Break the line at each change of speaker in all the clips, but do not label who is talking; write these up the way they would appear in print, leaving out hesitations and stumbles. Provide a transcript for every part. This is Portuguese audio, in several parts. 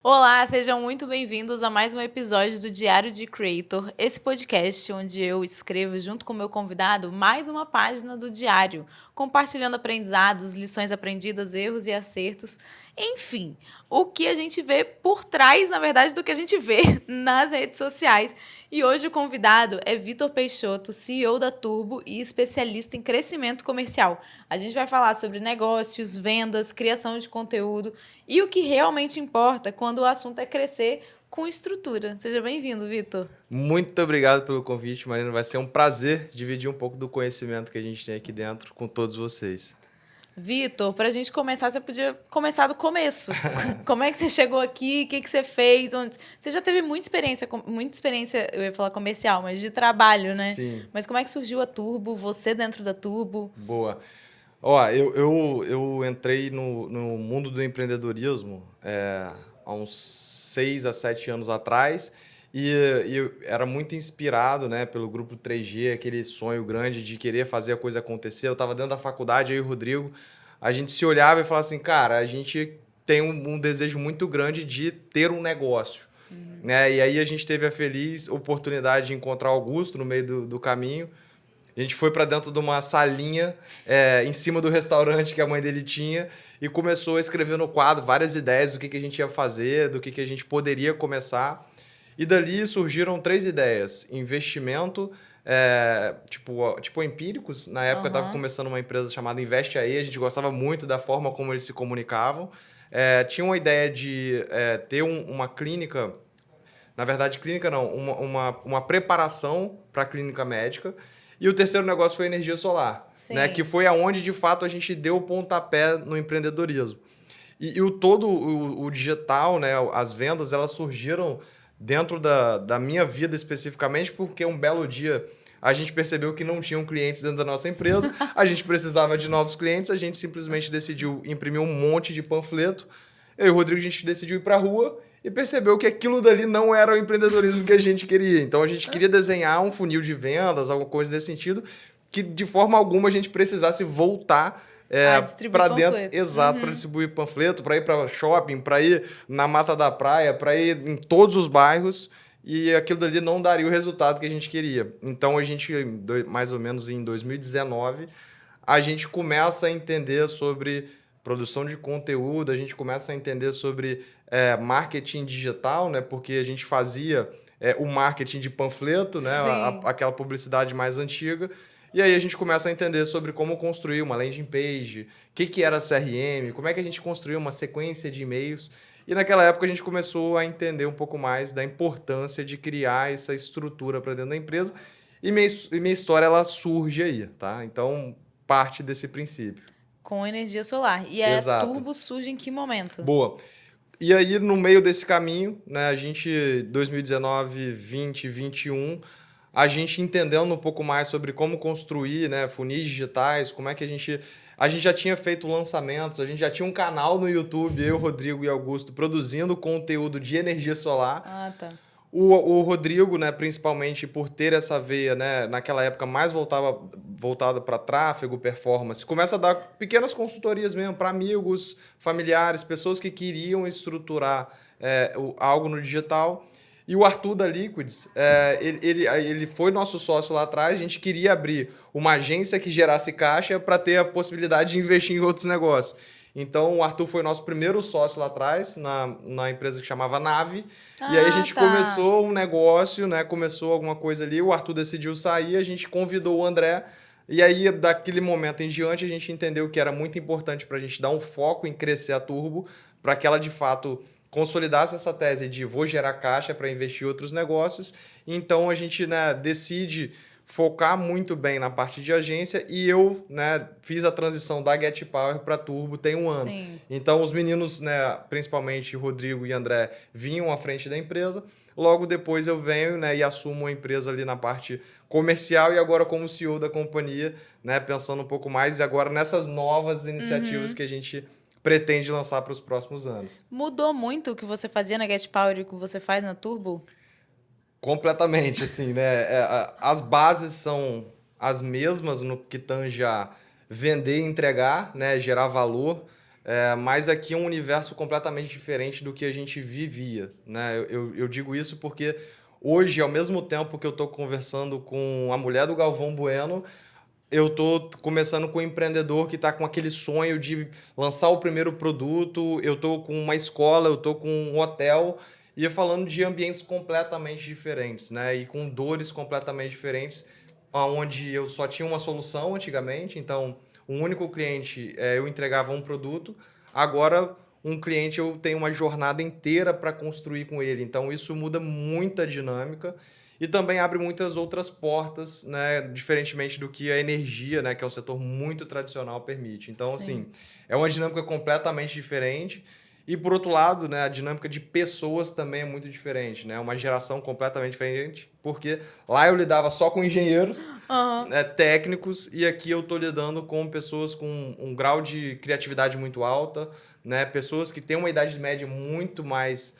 Olá, sejam muito bem-vindos a mais um episódio do Diário de Creator, esse podcast onde eu escrevo junto com o meu convidado mais uma página do diário, compartilhando aprendizados, lições aprendidas, erros e acertos, enfim, o que a gente vê por trás, na verdade, do que a gente vê nas redes sociais. E hoje o convidado é Vitor Peixoto, CEO da Turbo e especialista em crescimento comercial. A gente vai falar sobre negócios, vendas, criação de conteúdo e o que realmente importa quando o assunto é crescer com estrutura. Seja bem-vindo, Vitor.
Muito obrigado pelo convite, Marina. Vai ser um prazer dividir um pouco do conhecimento que a gente tem aqui dentro com todos vocês.
Vitor, para a gente começar, você podia começar do começo. Como é que você chegou aqui? O que você fez? Onde... Você já teve muita experiência, eu ia falar comercial, mas de trabalho, né?
Sim.
Mas como é que surgiu a Turbo? Você dentro da Turbo?
Boa. Ó, eu entrei no mundo do empreendedorismo há uns 6 a 7 anos atrás e eu era muito inspirado, né, pelo Grupo 3G, aquele sonho grande de querer fazer a coisa acontecer. Eu estava dentro da faculdade, aí e o Rodrigo, a gente se olhava e falava assim, cara, a gente tem um desejo muito grande de ter um negócio. Né? E aí a gente teve a feliz oportunidade de encontrar Augusto no meio do caminho. A gente foi para dentro de uma salinha em cima do restaurante que a mãe dele tinha e começou a escrever no quadro várias ideias do que a gente ia fazer, do que a gente poderia começar. E dali surgiram 3 ideias. Investimento, tipo empíricos. Na época estava começando uma empresa chamada Investe Aí. A gente gostava muito da forma como eles se comunicavam. Tinha uma ideia de ter uma clínica. Na verdade, clínica não, uma preparação para a clínica médica. E o terceiro negócio foi a energia solar, né? Que foi aonde, de fato, a gente deu o pontapé no empreendedorismo. E o digital, né? As vendas, elas surgiram dentro da minha vida especificamente, porque um belo dia a gente percebeu que não tinham clientes dentro da nossa empresa, a gente precisava de novos clientes, a gente simplesmente decidiu imprimir um monte de panfleto. Eu e o Rodrigo, a gente decidiu ir para a rua e percebeu que aquilo dali não era o empreendedorismo que a gente queria. Então, a gente queria desenhar um funil de vendas, alguma coisa desse sentido, que de forma alguma a gente precisasse voltar para dentro, exato, para distribuir panfleto, para ir para shopping, para ir na Mata da Praia, para ir em todos os bairros, e aquilo dali não daria o resultado que a gente queria. Então, a gente, mais ou menos em 2019, a gente começa a entender sobre produção de conteúdo, a gente começa a entender sobre marketing digital, né? Porque a gente fazia o marketing de panfleto, né? Aquela publicidade mais antiga. E aí a gente começa a entender sobre como construir uma landing page, o que era CRM, como é que a gente construiu uma sequência de e-mails. E naquela época a gente começou a entender um pouco mais da importância de criar essa estrutura para dentro da empresa. E minha história, ela surge aí, tá? Então, parte desse princípio.
Com energia solar. E a Turbo surge em que momento?
Boa. E aí, no meio desse caminho, né, a gente, 2019, 20, 21, a gente entendendo um pouco mais sobre como construir, né, funis digitais, como é que a gente já tinha feito lançamentos, a gente já tinha um canal no YouTube, eu, Rodrigo e Augusto, produzindo conteúdo de energia solar.
Ah, tá.
O Rodrigo, né, principalmente por ter essa veia, né, naquela época mais voltada para tráfego, performance, começa a dar pequenas consultorias mesmo para amigos, familiares, pessoas que queriam estruturar algo no digital. E o Arthur da Liquids, ele foi nosso sócio lá atrás, a gente queria abrir uma agência que gerasse caixa para ter a possibilidade de investir em outros negócios. Então, o Arthur foi nosso primeiro sócio lá atrás, na empresa que chamava Nave. E aí a gente começou um negócio, né? Começou alguma coisa ali, o Arthur decidiu sair, a gente convidou o André. E aí, daquele momento em diante, a gente entendeu que era muito importante para a gente dar um foco em crescer a Turbo, para que ela, de fato, consolidasse essa tese de vou gerar caixa para investir em outros negócios. Então, a gente, né, decide focar muito bem na parte de agência e eu, né, fiz a transição da Get Power para Turbo tem um ano.
Sim.
Então, os meninos, né, principalmente Rodrigo e André, vinham à frente da empresa. Logo depois eu venho, né, e assumo a empresa ali na parte comercial e agora como CEO da companhia, né, pensando um pouco mais e agora nessas novas iniciativas que a gente pretende lançar para os próximos anos.
Mudou muito o que você fazia na Get Power e o que você faz na Turbo?
Completamente, assim, né? As bases são as mesmas no que tange a vender e entregar, né? Gerar valor. Mas aqui é um universo completamente diferente do que a gente vivia, né? Eu digo isso porque hoje, ao mesmo tempo que eu estou conversando com a mulher do Galvão Bueno, eu estou começando com um empreendedor que está com aquele sonho de lançar o primeiro produto, eu estou com uma escola, eu estou com um hotel, e falando de ambientes completamente diferentes, né? E com dores completamente diferentes, onde eu só tinha uma solução antigamente, então um único cliente eu entregava um produto, agora um cliente eu tenho uma jornada inteira para construir com ele, então isso muda muita dinâmica e também abre muitas outras portas, né, diferentemente do que a energia, né, que é um setor muito tradicional, permite. Então,
Sim.
assim, é uma dinâmica completamente diferente. E, por outro lado, né, a dinâmica de pessoas também é muito diferente, né? Uma geração completamente diferente, porque lá eu lidava só com engenheiros,
Aham.
né, técnicos, e aqui eu estou lidando com pessoas com um grau de criatividade muito alta, né? Pessoas que têm uma idade média muito mais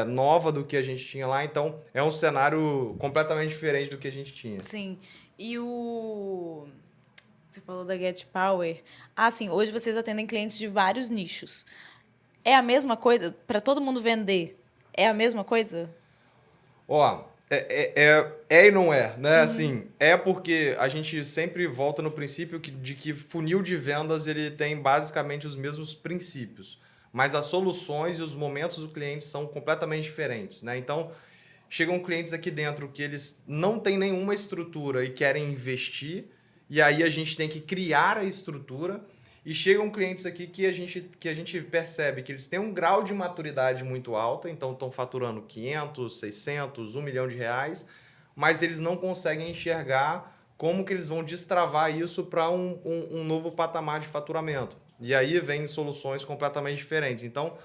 nova do que a gente tinha lá. Então, é um cenário completamente diferente do que a gente tinha.
Sim. E o... Você falou da Get Power. Ah, sim, hoje vocês atendem clientes de vários nichos. É a mesma coisa? Para todo mundo vender, é a mesma coisa?
Ó, e não é, né? Assim, é porque a gente sempre volta no princípio de que funil de vendas ele tem basicamente os mesmos princípios, mas as soluções e os momentos do cliente são completamente diferentes, né? Então, chegam clientes aqui dentro que eles não têm nenhuma estrutura e querem investir, e aí a gente tem que criar a estrutura. E chegam clientes aqui que a gente percebe que eles têm um grau de maturidade muito alta, então estão faturando 500, 600, 1 milhão de reais, mas eles não conseguem enxergar como que eles vão destravar isso para um novo patamar de faturamento. E aí vem soluções completamente diferentes. Então,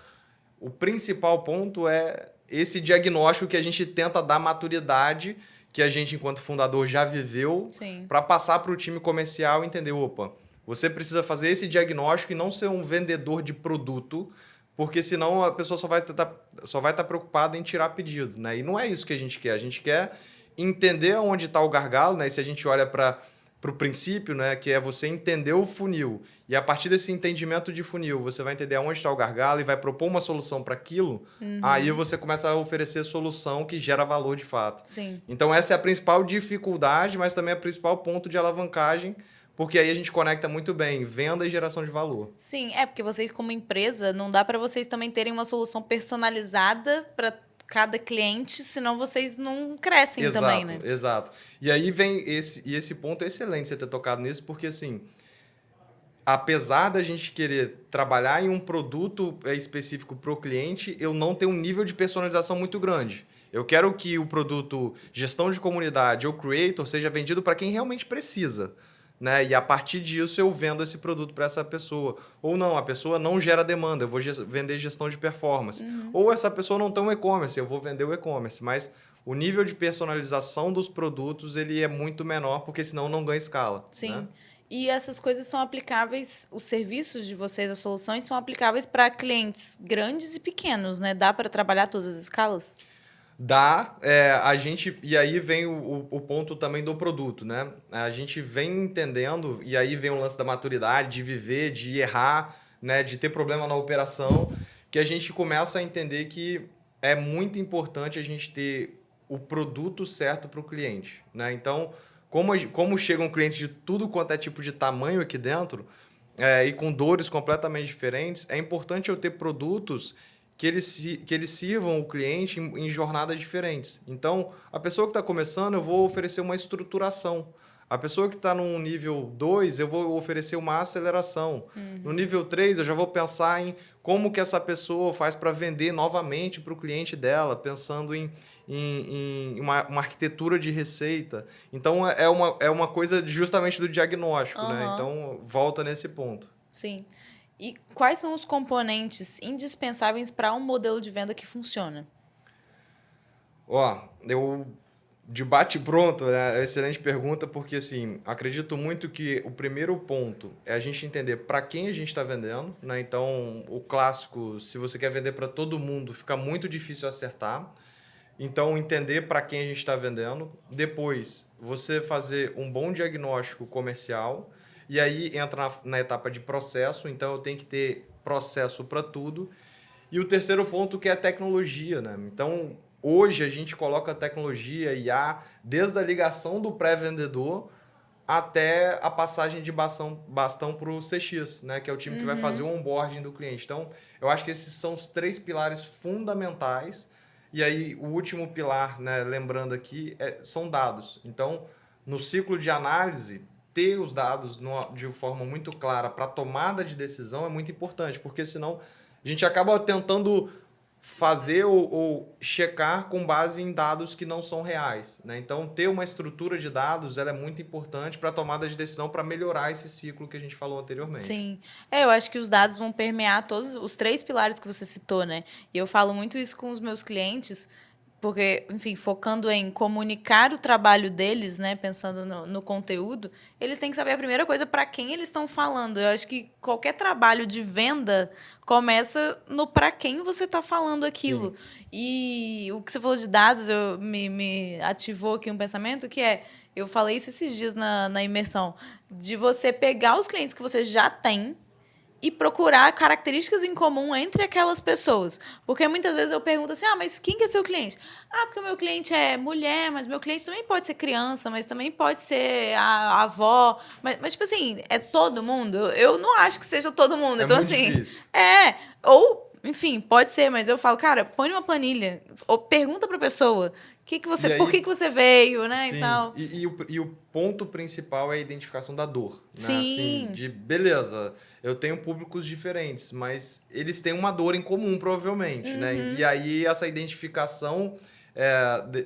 o principal ponto é esse diagnóstico que a gente tenta dar maturidade, que a gente, enquanto fundador, já viveu,
Sim.
para passar para o time comercial e entender, opa, você precisa fazer esse diagnóstico e não ser um vendedor de produto, porque senão a pessoa só vai estar preocupada em tirar pedido, né? E não é isso que a gente quer. A gente quer entender onde está o gargalo, né? E se a gente olha para o princípio, né, que é você entender o funil. E a partir desse entendimento de funil, você vai entender onde está o gargalo e vai propor uma solução para aquilo. Aí você começa a oferecer solução que gera valor de fato.
Sim.
Então essa é a principal dificuldade, mas também é o principal ponto de alavancagem, porque aí a gente conecta muito bem venda e geração de valor.
Sim, é porque vocês, como empresa, não dá para vocês também terem uma solução personalizada para cada cliente, senão vocês não crescem também,
Exato,
né?
exato. E aí vem esse ponto é excelente você ter tocado nisso, porque assim, apesar da gente querer trabalhar em um produto específico para o cliente, eu não tenho um nível de personalização muito grande. Eu quero que o produto gestão de comunidade ou creator seja vendido para quem realmente precisa, né? E a partir disso eu vendo esse produto para essa pessoa. Ou não, a pessoa não gera demanda, eu vou vender gestão de performance. Ou essa pessoa não tem um e-commerce, eu vou vender o e-commerce. Mas o nível de personalização dos produtos ele é muito menor, porque senão não ganha escala.
Sim.
Né?
E essas coisas são aplicáveis, os serviços de vocês, as soluções, são aplicáveis para clientes grandes e pequenos, né? Dá para trabalhar todas as escalas?
Dá, a gente. E aí vem o ponto também do produto, né? A gente vem entendendo, e aí vem o lance da maturidade, de viver, de errar, né? De ter problema na operação, que a gente começa a entender que é muito importante a gente ter o produto certo para o cliente, né? Então, como chegam clientes de tudo quanto é tipo de tamanho aqui dentro, e com dores completamente diferentes, é importante eu ter produtos que eles sirvam o cliente em jornadas diferentes. Então, a pessoa que está começando, eu vou oferecer uma estruturação. A pessoa que está no nível 2 eu vou oferecer uma aceleração. No nível 3 eu já vou pensar em como que essa pessoa faz para vender novamente para o cliente dela, pensando em uma arquitetura de receita. Então, é uma coisa justamente do diagnóstico, né? Então, volta nesse ponto.
Sim. E quais são os componentes indispensáveis para um modelo de venda que funciona?
Ó, eu de bate pronto, né? Excelente pergunta, porque assim, acredito muito que o primeiro ponto é a gente entender para quem a gente está vendendo, né? Então, o clássico, se você quer vender para todo mundo, fica muito difícil acertar. Então, entender para quem a gente está vendendo. Depois, você fazer um bom diagnóstico comercial. E aí entra na etapa de processo. Então, eu tenho que ter processo para tudo. E o terceiro ponto que é a tecnologia, né? Então, hoje a gente coloca a tecnologia IA desde a ligação do pré-vendedor até a passagem de bastão para o CX, né? Que é o time que vai fazer o onboarding do cliente. Então, eu acho que esses são os 3 pilares fundamentais. E aí, o último pilar, né, lembrando aqui, são dados. Então, no ciclo de análise, ter os dados de forma muito clara para tomada de decisão é muito importante, porque senão a gente acaba tentando fazer ou checar com base em dados que não são reais, né? Então, ter uma estrutura de dados ela é muito importante para a tomada de decisão, para melhorar esse ciclo que a gente falou anteriormente.
Sim. Eu acho que os dados vão permear todos os 3 pilares que você citou, né? E eu falo muito isso com os meus clientes, porque, enfim, focando em comunicar o trabalho deles, né, pensando no conteúdo, eles têm que saber a primeira coisa para quem eles estão falando. Eu acho que qualquer trabalho de venda começa no para quem você está falando aquilo. Sim. E o que você falou de dados me ativou aqui um pensamento que eu falei isso esses dias na imersão, de você pegar os clientes que você já tem e procurar características em comum entre aquelas pessoas. Porque muitas vezes eu pergunto assim, mas quem que é seu cliente? Porque o meu cliente é mulher, mas meu cliente também pode ser criança, mas também pode ser a avó. Mas tipo assim, é todo mundo? Eu não acho que seja todo mundo. Então,
muito
assim,
difícil.
Ou, enfim, pode ser, mas eu falo, cara, põe numa planilha, ou pergunta pra pessoa por que você veio, né?
Sim.
E tal.
E o ponto principal é a identificação da dor. Né?
Sim.
Assim, beleza, eu tenho públicos diferentes, mas eles têm uma dor em comum, provavelmente. Né? E aí essa identificação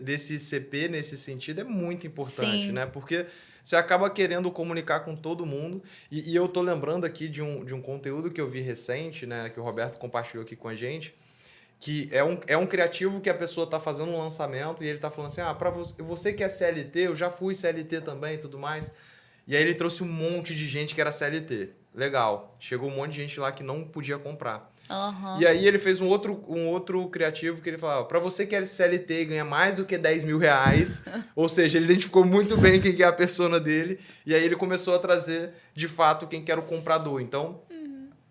desse CP, nesse sentido, é muito importante. Né? Porque você acaba querendo comunicar com todo mundo. E eu tô lembrando aqui de um conteúdo que eu vi recente, né? Que o Roberto compartilhou aqui com a gente, que é um criativo que a pessoa está fazendo um lançamento e ele está falando assim, para você que é CLT, eu já fui CLT também e tudo mais. E aí ele trouxe um monte de gente que era CLT. Legal. Chegou um monte de gente lá que não podia comprar.
Uhum.
E aí ele fez um outro criativo que ele falava, para você que é CLT e ganha mais do que 10 mil reais, ou seja, ele identificou muito bem quem que é a persona dele, e aí ele começou a trazer, de fato, quem que era o comprador. Então,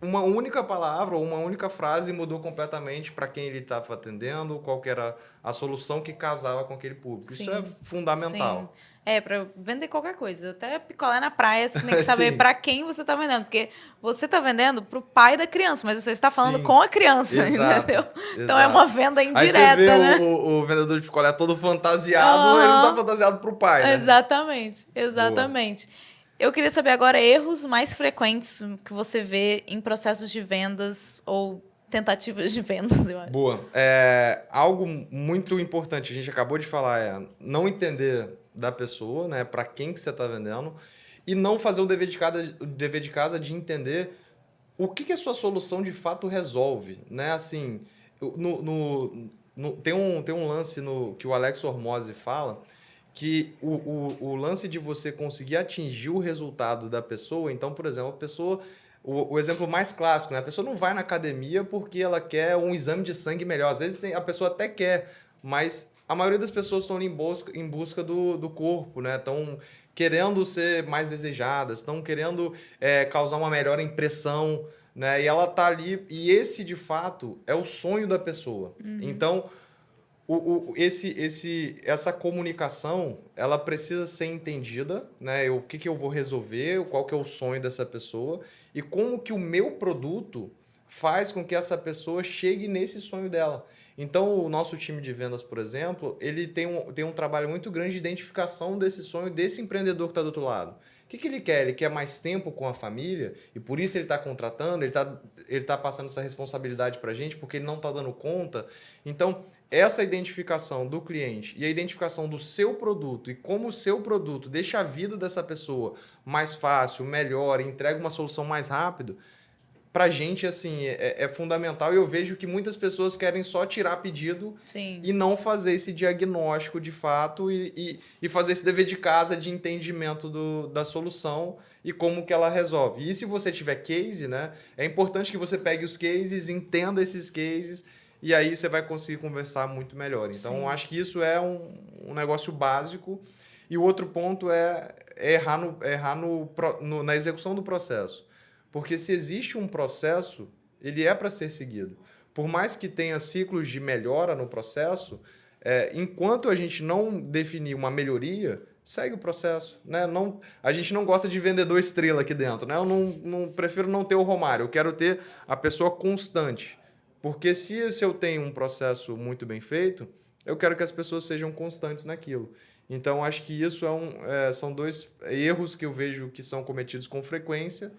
uma única palavra ou uma única frase mudou completamente para quem ele estava atendendo, qual que era a solução que casava com aquele público. Sim. Isso é fundamental.
Sim. Para vender qualquer coisa. Até picolé na praia, você tem que saber para quem você está vendendo. Porque você está vendendo para o pai da criança, mas você está falando com a criança, entendeu? Então é uma venda indireta,
aí você vê,
né?
O vendedor de picolé todo fantasiado, ele não está fantasiado para o pai, né?
Exatamente. Boa. Eu queria saber agora erros mais frequentes que você vê em processos de vendas ou tentativas de vendas, eu acho.
Boa. Algo muito importante, a gente acabou de falar, não entender da pessoa, né, para quem que você está vendendo, e não fazer o dever de casa de entender o que a sua solução de fato resolve. Né? Assim, tem um lance que o Alex Hormozzi fala, que o lance de você conseguir atingir o resultado da pessoa, então, por exemplo, a pessoa, o exemplo mais clássico, né? A pessoa não vai na academia porque ela quer um exame de sangue melhor. Às vezes a pessoa até quer, mas a maioria das pessoas estão ali em busca do corpo, né? Estão querendo ser mais desejadas, estão querendo causar uma melhor impressão, né? E ela tá ali, e esse, de fato, é o sonho da pessoa. Então, essa comunicação, ela precisa ser entendida, né? O que eu vou resolver, qual que é o sonho dessa pessoa e como que o meu produto faz com que essa pessoa chegue nesse sonho dela. Então, o nosso time de vendas, por exemplo, ele tem um trabalho muito grande de identificação desse sonho desse empreendedor que está do outro lado. O que ele quer? Ele quer mais tempo com a família e por isso ele está contratando, ele tá passando essa responsabilidade para a gente porque ele não está dando conta. Então, essa identificação do cliente e a identificação do seu produto e como o seu produto deixa a vida dessa pessoa mais fácil, melhor, entrega uma solução mais rápido, pra gente, assim, é fundamental. E eu vejo que muitas pessoas querem só tirar pedido e não fazer esse diagnóstico de fato e fazer esse dever de casa de entendimento da solução e como que ela resolve. E se você tiver case, né, é importante que você pegue os cases, entenda esses cases e aí você vai conseguir conversar muito melhor. Então, acho que isso é um negócio básico. E o outro ponto é errar na execução do processo. Porque se existe um processo, ele é para ser seguido. Por mais que tenha ciclos de melhora no processo, enquanto a gente não definir uma melhoria, segue o processo. Né? Não, a gente não gosta de vendedor estrela aqui dentro. Né? Eu não prefiro não ter o Romário, eu quero ter a pessoa constante. Porque se eu tenho um processo muito bem feito, eu quero que as pessoas sejam constantes naquilo. Então, acho que isso são dois erros que eu vejo que são cometidos com frequência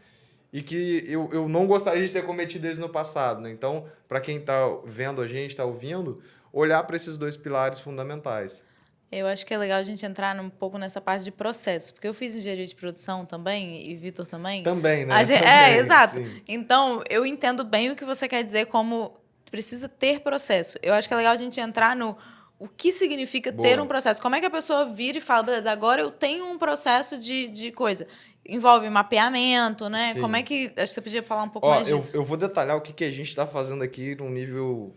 e que eu não gostaria de ter cometido eles no passado. Né? Então, para quem está vendo a gente, está ouvindo, olhar para esses dois pilares fundamentais.
Eu acho que é legal a gente entrar um pouco nessa parte de processo, porque eu fiz engenharia de produção também, e Vitor também.
Também, né?
Também, exato.
Sim.
Então, eu entendo bem o que você quer dizer como precisa ter processo. Eu acho que é legal a gente entrar no o que significa ter um processo. Como é que a pessoa vira e fala, beleza, agora eu tenho um processo de coisa. Envolve mapeamento, né?
Sim.
Como é que... Acho que você podia falar um pouco mais disso.
Eu vou detalhar o que a gente está fazendo aqui num nível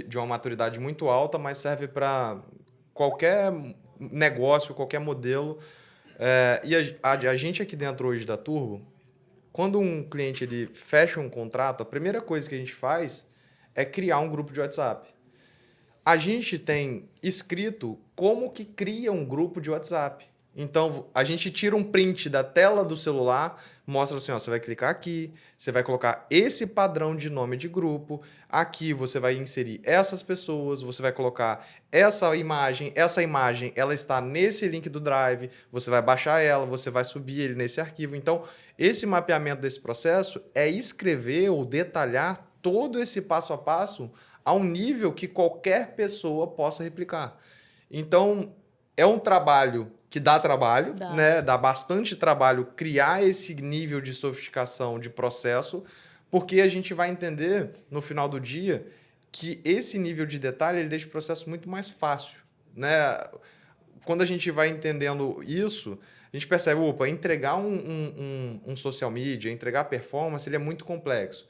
de uma maturidade muito alta, mas serve para qualquer negócio, qualquer modelo. E a gente aqui dentro hoje da Turbo, quando um cliente ele fecha um contrato, a primeira coisa que a gente faz é criar um grupo de WhatsApp. A gente tem escrito como que cria um grupo de WhatsApp. Então, a gente tira um print da tela do celular, mostra assim, ó, você vai clicar aqui, você vai colocar esse padrão de nome de grupo, aqui você vai inserir essas pessoas, você vai colocar essa imagem ela está nesse link do Drive, você vai baixar ela, você vai subir ele nesse arquivo. Então, esse mapeamento desse processo é escrever ou detalhar todo esse passo a passo a um nível que qualquer pessoa possa replicar. Então, é um trabalho que dá trabalho, né? Dá bastante trabalho criar esse nível de sofisticação de processo, porque a gente vai entender, no final do dia, que esse nível de detalhe ele deixa o processo muito mais fácil. Né? Quando a gente vai entendendo isso, a gente percebe, entregar um social media, entregar performance, ele é muito complexo.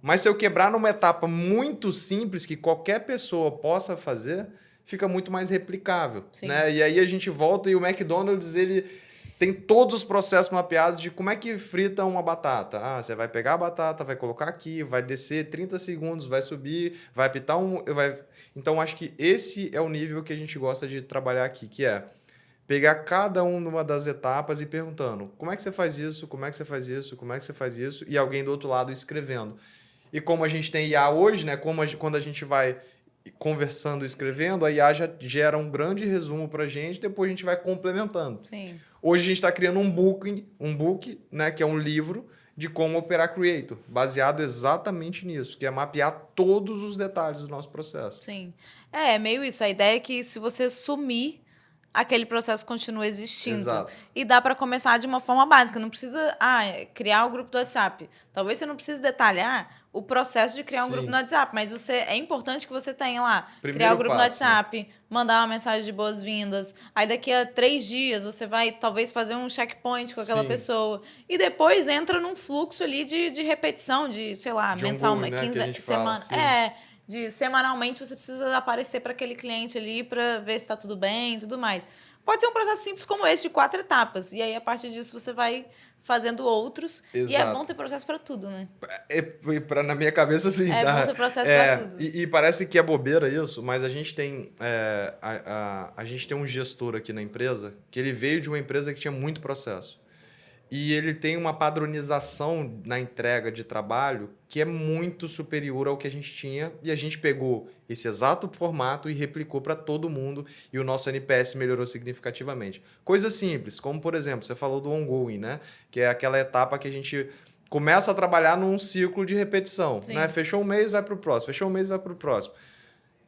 Mas se eu quebrar numa etapa muito simples que qualquer pessoa possa fazer, fica muito mais replicável. Né? E aí a gente volta e o McDonald's ele tem todos os processos mapeados de como é que frita uma batata. Você vai pegar a batata, vai colocar aqui, vai descer 30 segundos, vai subir, vai apitar Então, acho que esse é o nível que a gente gosta de trabalhar aqui, que é pegar cada uma das etapas e perguntando como é que você faz isso, como é que você faz isso, como é que você faz isso, e alguém do outro lado escrevendo. E como a gente tem IA hoje, né, quando a gente vai conversando e escrevendo, a IA já gera um grande resumo para a gente, depois a gente vai complementando.
Sim.
Hoje a gente está criando um book, né, que é um livro de como operar Creator, baseado exatamente nisso, que é mapear todos os detalhes do nosso processo.
Sim. É meio isso. A ideia é que se você sumir, aquele processo continua existindo.
Exato.
E dá para começar de uma forma básica. Não precisa criar o grupo do WhatsApp. Talvez você não precise detalhar o processo de criar um grupo no WhatsApp, mas é importante que você tenha lá, criar o grupo no WhatsApp, mandar uma mensagem de boas-vindas. Aí daqui a 3 dias você vai talvez fazer um checkpoint com aquela pessoa. E depois entra num fluxo ali de repetição, de, sei lá, mensalmente, 15 semanas. Semanalmente você precisa aparecer para aquele cliente ali para ver se está tudo bem e tudo mais. Pode ser um processo simples como esse, de 4 etapas. E aí, a partir disso, você vai fazendo outros.
Exato.
E é bom ter processo para tudo, né?
Na minha cabeça, sim.
É bom ter processo para tudo.
E parece que é bobeira isso, mas a gente tem a gente tem um gestor aqui na empresa que ele veio de uma empresa que tinha muito processo. E ele tem uma padronização na entrega de trabalho que é muito superior ao que a gente tinha. E a gente pegou esse exato formato e replicou para todo mundo. E o nosso NPS melhorou significativamente. Coisas simples, como, por exemplo, você falou do ongoing, né? Que é aquela etapa que a gente começa a trabalhar num ciclo de repetição. Né? Fechou um mês, vai para o próximo. Fechou um mês, vai para o próximo.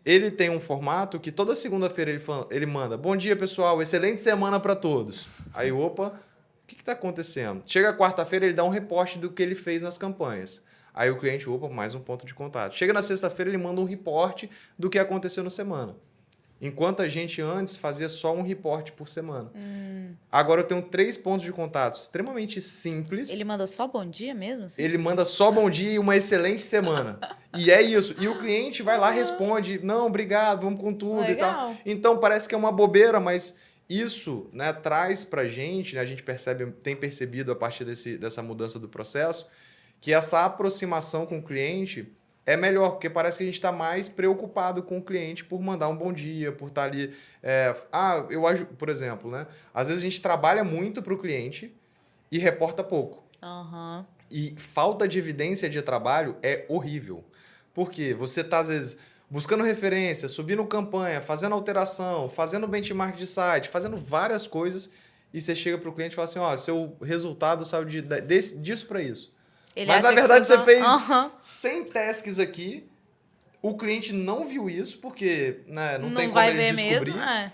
Ele tem um formato que toda segunda-feira ele manda: bom dia, pessoal, excelente semana para todos. Aí, o que está acontecendo? Chega quarta-feira, ele dá um reporte do que ele fez nas campanhas. Aí o cliente, mais um ponto de contato. Chega na sexta-feira, ele manda um reporte do que aconteceu na semana. Enquanto a gente antes fazia só um reporte por semana. Agora eu tenho 3 pontos de contato extremamente simples.
Ele manda só bom dia mesmo? Assim?
Ele manda só bom dia e uma excelente semana. E é isso. E o cliente vai lá e responde: não, obrigado, vamos com tudo.
Legal.
E tal. Então parece que é uma bobeira, mas isso, né, traz para a gente, né, a gente tem percebido a partir dessa mudança do processo, que essa aproximação com o cliente é melhor, porque parece que a gente está mais preocupado com o cliente por mandar um bom dia, por estar ali. Por exemplo, né? Às vezes a gente trabalha muito para o cliente e reporta pouco.
Uhum.
E falta de evidência de trabalho é horrível. Porque você está, às vezes, buscando referência, subindo campanha, fazendo alteração, fazendo benchmark de site, fazendo várias coisas, e você chega para o cliente e fala assim, ó, seu resultado saiu disso para isso. Mas, na verdade, você fez 100 tasks aqui, o cliente não viu isso, porque né, não tem como ele descobrir.
Mesmo, é.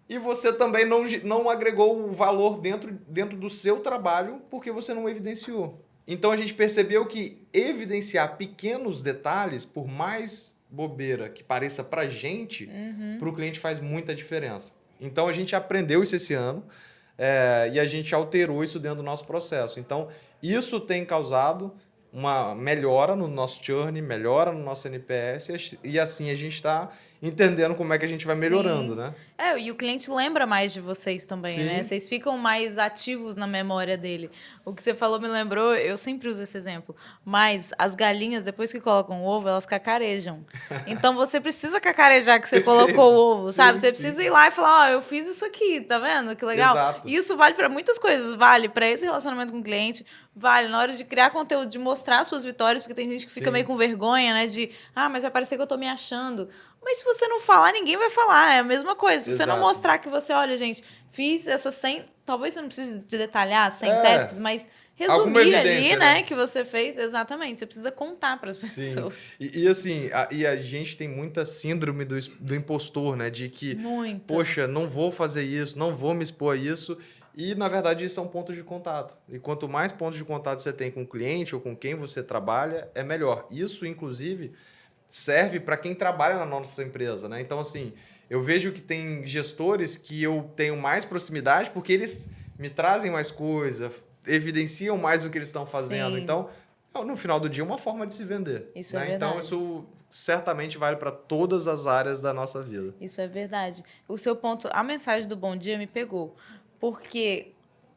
E você também não agregou o valor dentro do seu trabalho, porque você não evidenciou. Então, a gente percebeu que evidenciar pequenos detalhes, por mais bobeira que pareça para a gente, para o cliente faz muita diferença. Então, a gente aprendeu isso esse ano e a gente alterou isso dentro do nosso processo. Então, isso tem causado uma melhora no nosso churn, melhora no nosso NPS e assim a gente está entendendo como é que a gente vai melhorando, né?
E o cliente lembra mais de vocês também, né? Vocês ficam mais ativos na memória dele. O que você falou me lembrou, eu sempre uso esse exemplo, mas as galinhas, depois que colocam o ovo, elas cacarejam. Então, você precisa cacarejar que você colocou o ovo, sabe? Você precisa ir lá e falar, eu fiz isso aqui, tá vendo? Que legal.
Exato.
E isso vale para muitas coisas, vale para esse relacionamento com o cliente, vale na hora de criar conteúdo, de mostrar suas vitórias, porque tem gente que fica meio com vergonha, né? De, mas vai parecer que eu tô me achando. Mas se você não falar, ninguém vai falar. É a mesma coisa. Se você não mostrar que você, olha, gente, fiz essas 100... Talvez você não precise de detalhar 100 tasks, mas resumir ali, né, que você fez. Exatamente. Você precisa contar para as pessoas.
E assim, a gente tem muita síndrome do impostor, né? De que, poxa, não vou fazer isso, não vou me expor a isso. E, na verdade, isso é um ponto de contato. E quanto mais pontos de contato você tem com o cliente ou com quem você trabalha, é melhor. Isso, inclusive, serve para quem trabalha na nossa empresa, né? Então, assim, eu vejo que tem gestores que eu tenho mais proximidade porque eles me trazem mais coisa, evidenciam mais o que eles estão fazendo. Sim. Então, no final do dia, é uma forma de se vender.
Isso é verdade.
Então, isso certamente vale para todas as áreas da nossa vida.
Isso é verdade. O seu ponto, a mensagem do bom dia me pegou. Porque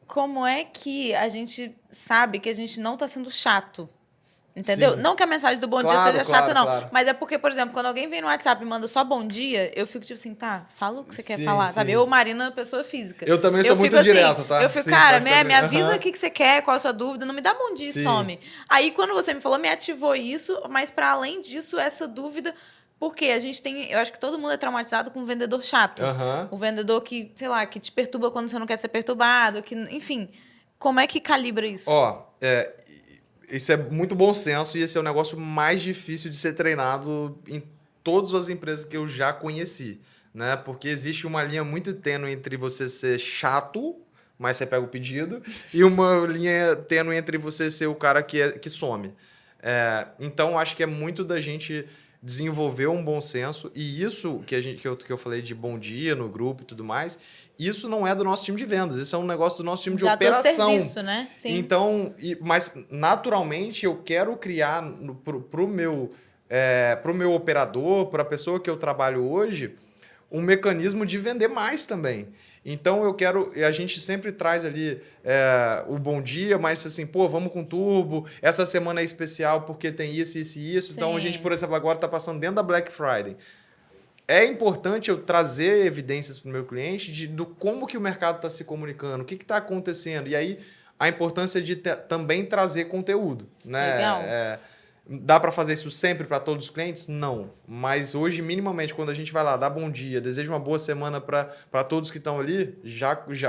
como é que a gente sabe que a gente não está sendo chato? Entendeu? Sim. Não que a mensagem do bom dia seja chata, não. Claro. Mas é porque, por exemplo, quando alguém vem no WhatsApp e manda só bom dia, eu fico tipo assim, tá, fala o que você quer falar, sabe? Eu, Marina, pessoa física.
Eu também sou muito direta, tá?
Eu fico, cara, me avisa o que você quer, qual a sua dúvida, não me dá bom dia e some. Aí, quando você me falou, me ativou isso, mas para além disso, essa dúvida... Porque a gente tem... Eu acho que todo mundo é traumatizado com um vendedor chato. O vendedor que, sei lá, que te perturba quando você não quer ser perturbado, que, enfim... Como é que calibra isso?
Isso é muito bom senso e esse é o negócio mais difícil de ser treinado em todas as empresas que eu já conheci, né? Porque existe uma linha muito tênue entre você ser chato, mas você pega o pedido, e uma linha tênue entre você ser o cara que some. Então, acho que é muito da gente desenvolver um bom senso, e isso que eu falei de bom dia no grupo e tudo mais, isso não é do nosso time de vendas, isso é um negócio do nosso time de operação.
Serviço, né? Sim.
Então, mas naturalmente eu quero criar pro meu operador, para a pessoa que eu trabalho hoje, um mecanismo de vender mais também. Então, a gente sempre traz ali o bom dia, mas assim, vamos com turbo, essa semana é especial porque tem isso, isso e isso. Sim. Então, a gente, por exemplo, agora está passando dentro da Black Friday. É importante eu trazer evidências para o meu cliente do como que o mercado está se comunicando, o que está acontecendo. E aí, a importância de também trazer conteúdo. Né?
Legal.
Dá para fazer isso sempre para todos os clientes? Não. Mas hoje, minimamente, quando a gente vai lá, dá bom dia, deseja uma boa semana para todos que estão ali,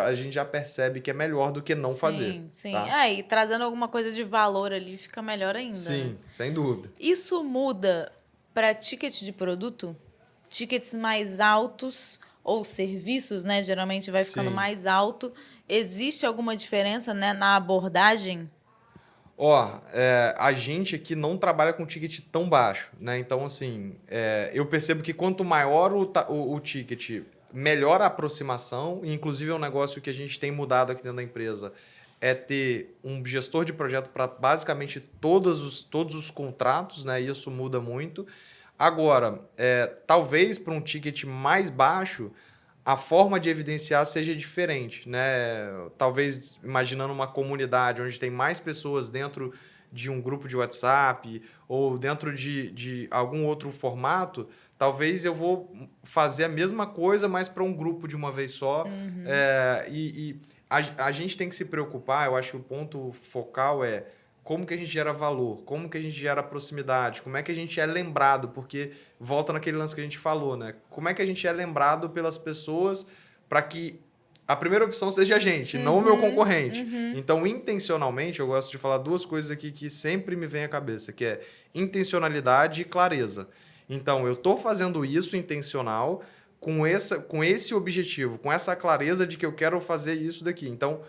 a gente já percebe que é melhor do que não fazer.
Sim.
Tá?
E trazendo alguma coisa de valor ali, fica melhor ainda.
Sim,
né?
Sem dúvida.
Isso muda para ticket de produto? Tickets mais altos ou serviços, né? Geralmente vai ficando mais alto. Existe alguma diferença, né, na abordagem?
A gente aqui não trabalha com ticket tão baixo, né? Então, assim, eu percebo que quanto maior o ticket, melhor a aproximação, e inclusive é um negócio que a gente tem mudado aqui dentro da empresa, é ter um gestor de projeto para basicamente todos os contratos, né? Isso muda muito. Agora, talvez para um ticket mais baixo, a forma de evidenciar seja diferente, né? Talvez imaginando uma comunidade onde tem mais pessoas dentro de um grupo de WhatsApp ou dentro de algum outro formato, talvez eu vou fazer a mesma coisa, mas para um grupo de uma vez só. A gente tem que se preocupar, eu acho que o ponto focal é como que a gente gera valor, como que a gente gera proximidade, como é que a gente é lembrado, porque volta naquele lance que a gente falou, né? Como é que a gente é lembrado pelas pessoas para que a primeira opção seja a gente, não o meu concorrente. Então, intencionalmente, eu gosto de falar duas coisas aqui que sempre me vem à cabeça, que é intencionalidade e clareza. Então, eu estou fazendo isso intencional com esse objetivo, com essa clareza de que eu quero fazer isso daqui. Então,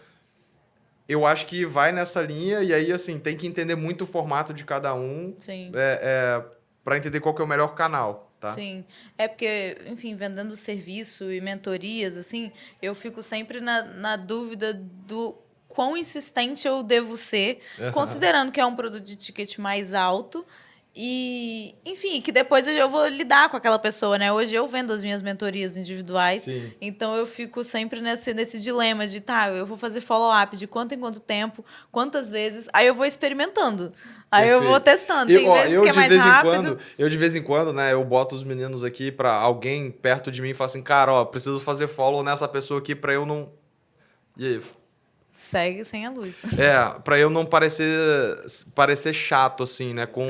eu acho que vai nessa linha e aí, assim, tem que entender muito o formato de cada um para entender qual que é o melhor canal, tá?
Sim, é porque, enfim, vendendo serviço e mentorias, assim, eu fico sempre na dúvida do quão insistente eu devo ser, considerando que é um produto de ticket mais alto e, enfim, que depois eu vou lidar com aquela pessoa, né? Hoje eu vendo as minhas mentorias individuais,
Sim.
então eu fico sempre nesse dilema de, tá, eu vou fazer follow-up de quanto em quanto tempo, quantas vezes, aí eu vou experimentando. Aí eu vou testando. Tem vezes que é mais rápido.
Eu, de vez em quando, né, eu boto os meninos aqui pra alguém perto de mim e falo assim, cara, ó, preciso fazer follow nessa pessoa aqui pra eu não... E aí?
Segue sem a luz.
Pra eu não parecer chato, assim, né, com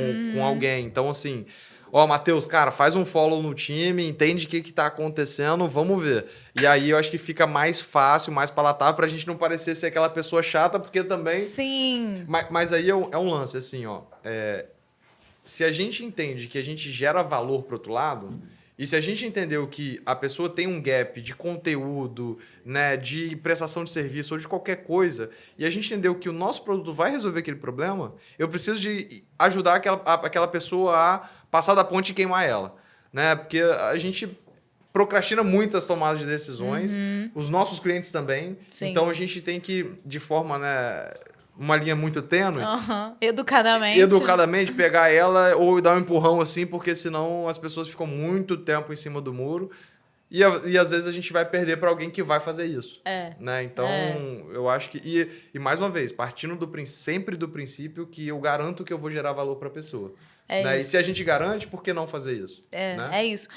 alguém. Então, assim, ó, Matheus, cara, faz um follow no time, entende o que tá acontecendo, vamos ver. E aí eu acho que fica mais fácil, mais palatável pra gente não parecer ser aquela pessoa chata, porque também...
Sim.
Mas aí é um lance, assim, ó. Se a gente entende que a gente gera valor pro outro lado, e se a gente entendeu que a pessoa tem um gap de conteúdo, né, de prestação de serviço ou de qualquer coisa, e a gente entendeu que o nosso produto vai resolver aquele problema, eu preciso de ajudar aquela pessoa a passar da ponte e queimar ela, né? Porque a gente procrastina muitas tomadas de decisões, os nossos clientes também.
Sim.
Então a gente tem que, de forma, né, uma linha muito tênue,
Educadamente
pegar ela ou dar um empurrão assim, porque senão as pessoas ficam muito tempo em cima do muro e às vezes a gente vai perder para alguém que vai fazer isso. Né? Então, eu acho que... E mais uma vez, partindo sempre do princípio que eu garanto que eu vou gerar valor para a pessoa. Né? E se a gente garante, por que não fazer isso? Né?
É isso.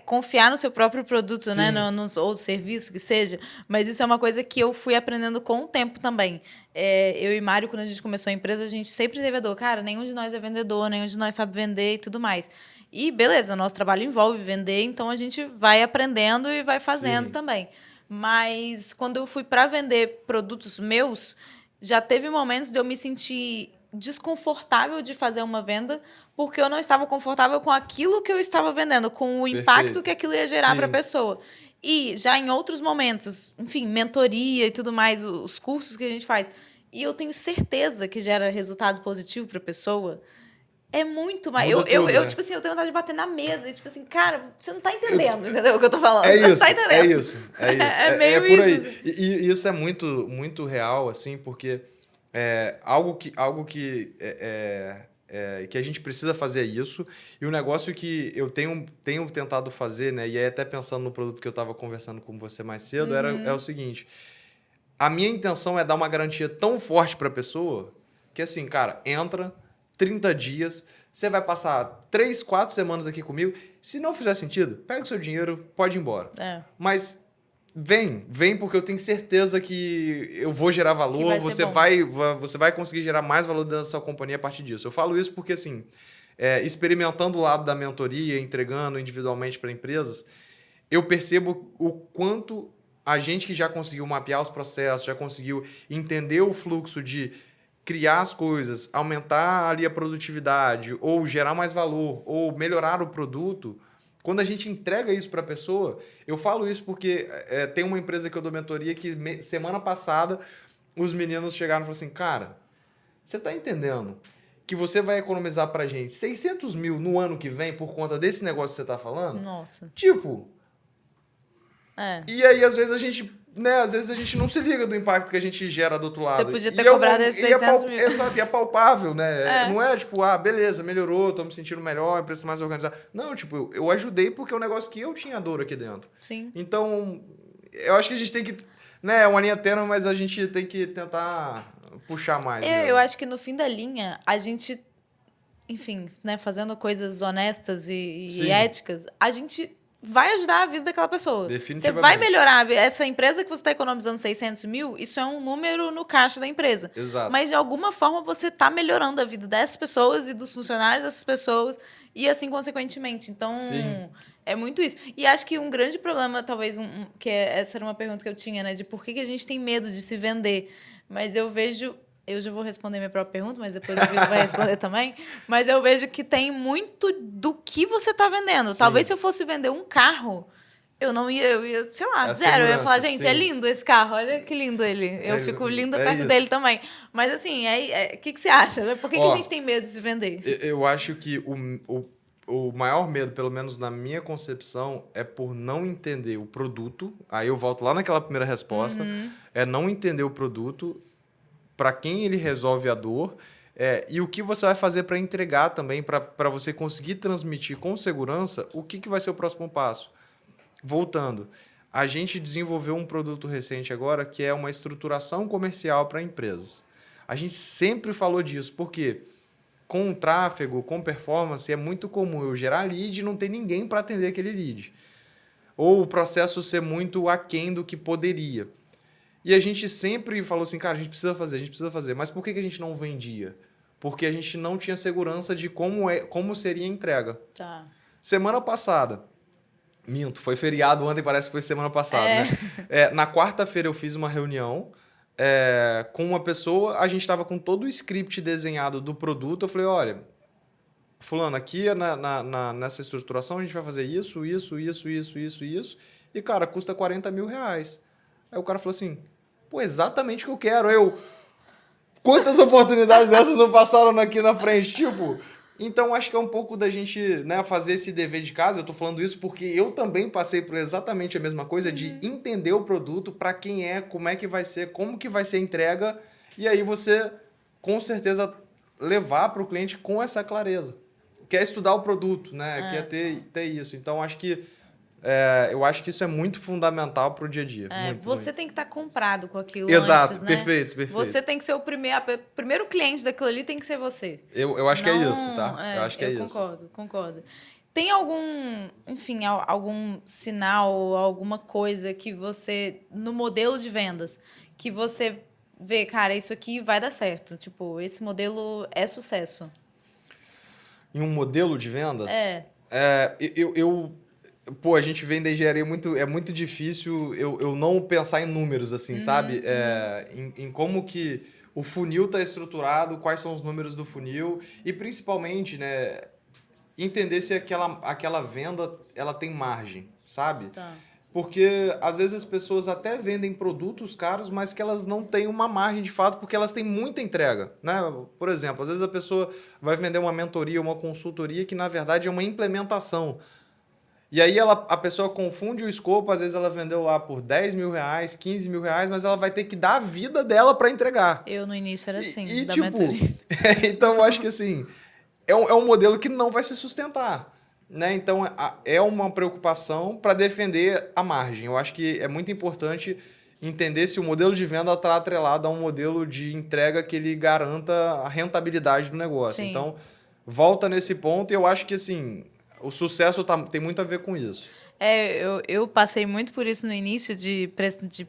Confiar no seu próprio produto,
Sim.
né? Ou serviço que seja. Mas isso é uma coisa que eu fui aprendendo com o tempo também. Eu e Mário, quando a gente começou a empresa, a gente sempre teve a dor. Cara, nenhum de nós é vendedor, nenhum de nós sabe vender e tudo mais. E beleza, nosso trabalho envolve vender, então a gente vai aprendendo e vai fazendo
Sim.
também. Mas quando eu fui para vender produtos meus, já teve momentos de eu me sentir desconfortável de fazer uma venda porque eu não estava confortável com aquilo que eu estava vendendo, com o impacto que aquilo ia gerar para a pessoa. E já em outros momentos, enfim, mentoria e tudo mais, os cursos que a gente faz, e eu tenho certeza que gera resultado positivo para a pessoa. É muito mais. Tipo assim, eu tenho vontade de bater na mesa e, tipo assim, cara, você não tá entendendo, entendeu o que eu tô falando?
Você
não tá entendendo.
É isso.
É meio
por aí.
isso.
E isso é muito, muito real, assim, porque algo que a gente precisa fazer isso. E o negócio que eu tenho tentado fazer, né? E aí até pensando no produto que eu estava conversando com você mais cedo, é o seguinte. A minha intenção é dar uma garantia tão forte para a pessoa que, assim, cara, entra 30 dias, você vai passar 3, 4 semanas aqui comigo. Se não fizer sentido, pega o seu dinheiro, pode ir embora. Mas vem porque eu tenho certeza que eu vou gerar valor, você vai conseguir gerar mais valor dentro da sua companhia a partir disso. Eu falo isso porque, assim, experimentando o lado da mentoria, entregando individualmente para empresas, eu percebo o quanto a gente que já conseguiu mapear os processos, já conseguiu entender o fluxo de criar as coisas, aumentar ali a produtividade, ou gerar mais valor, ou melhorar o produto, quando a gente entrega isso para a pessoa, eu falo isso porque tem uma empresa que eu dou mentoria que semana passada os meninos chegaram e falaram assim, cara, você está entendendo que você vai economizar para a gente 600 mil no ano que vem por conta desse negócio que você está falando?
Nossa.
Tipo... E aí, às vezes, a gente não se liga do impacto que a gente gera do outro lado.
Você podia ter cobrado esses 600 mil.
Exato, e é palpável, né? Não é tipo, beleza, melhorou, tô me sentindo melhor, a empresa mais organizada. Não, tipo, eu ajudei porque é um negócio que eu tinha dor aqui dentro.
Sim.
Então, eu acho que a gente tem que... Né, é uma linha tênue, mas a gente tem que tentar puxar mais.
Eu acho que no fim da linha, a gente, enfim, né, fazendo coisas honestas e éticas, a gente vai ajudar a vida daquela pessoa. Você vai melhorar. Essa empresa que você está economizando 600 mil, isso é um número no caixa da empresa.
Exato.
Mas, de alguma forma, você está melhorando a vida dessas pessoas e dos funcionários dessas pessoas e, assim, consequentemente. Então, é muito isso. E acho que um grande problema, talvez, essa era uma pergunta que eu tinha, né? De por que a gente tem medo de se vender. Mas eu vejo... Eu já vou responder minha própria pergunta, mas depois o Vitor vai responder também. Mas eu vejo que tem muito do que você está vendendo. Talvez se eu fosse vender um carro, eu ia, sei lá, zero. Eu ia falar, gente, é lindo esse carro, olha que lindo ele. Eu fico linda perto dele também. Mas assim, o que você acha? Por que a gente tem medo de se vender?
Eu acho que o maior medo, pelo menos na minha concepção, é por não entender o produto. Aí eu volto lá naquela primeira resposta. É não entender o produto, para quem ele resolve a dor, e o que você vai fazer para entregar também, para você conseguir transmitir com segurança o que vai ser o próximo passo. Voltando, a gente desenvolveu um produto recente agora que é uma estruturação comercial para empresas. A gente sempre falou disso, porque com tráfego, com performance, é muito comum eu gerar lead e não ter ninguém para atender aquele lead. Ou o processo ser muito aquém do que poderia. E a gente sempre falou assim, cara, a gente precisa fazer. Mas por que a gente não vendia? Porque a gente não tinha segurança de como seria a entrega.
Tá.
Semana passada, foi feriado ontem, parece que foi semana passada, né? Na quarta-feira eu fiz uma reunião com uma pessoa, a gente estava com todo o script desenhado do produto, eu falei, olha, fulano, aqui nessa estruturação a gente vai fazer isso, e, cara, custa 40 mil reais. Aí o cara falou assim, pô, exatamente o que eu quero. Quantas oportunidades dessas não passaram aqui na frente? Tipo, então acho que é um pouco da gente, né, fazer esse dever de casa. Eu tô falando isso porque eu também passei por exatamente a mesma coisa, de entender o produto, para quem como é que vai ser, como que vai ser a entrega, e aí você, com certeza, levar para o cliente com essa clareza. Quer estudar o produto, né? Quer ter isso. Então, eu acho que isso é muito fundamental para o dia a dia.
Você tem que estar comprado com aquilo
antes,
né?
Perfeito.
Você tem que ser o primeiro cliente daquilo ali, tem que ser você.
Eu acho que é isso, tá? Eu acho que é isso.
Concordo. Tem algum sinal, alguma coisa que você, no modelo de vendas, que você vê, cara, isso aqui vai dar certo. Tipo, esse modelo é sucesso.
Em um modelo de vendas? Pô, a gente vem da engenharia é muito difícil eu não pensar em números, assim, sabe? Em como que o funil está estruturado, quais são os números do funil e, principalmente, né, entender se aquela venda ela tem margem, sabe?
Tá.
Porque, às vezes, as pessoas até vendem produtos caros, mas que elas não têm uma margem de fato, porque elas têm muita entrega, né? Por exemplo, às vezes a pessoa vai vender uma mentoria, uma consultoria, que, na verdade, é uma implementação. E aí a pessoa confunde o escopo, às vezes ela vendeu lá por 10 mil reais, 15 mil reais, mas ela vai ter que dar a vida dela para entregar.
Eu, no início, era assim,
da
tipo, mentoria.
Então, eu acho que, assim, é um modelo que não vai se sustentar. Né? Então, é uma preocupação para defender a margem. Eu acho que é muito importante entender se o modelo de venda está atrelado a um modelo de entrega que ele garanta a rentabilidade do negócio. Sim. Então, volta nesse ponto e eu acho que, assim, o sucesso tem muito a ver com isso.
Eu passei muito por isso no início de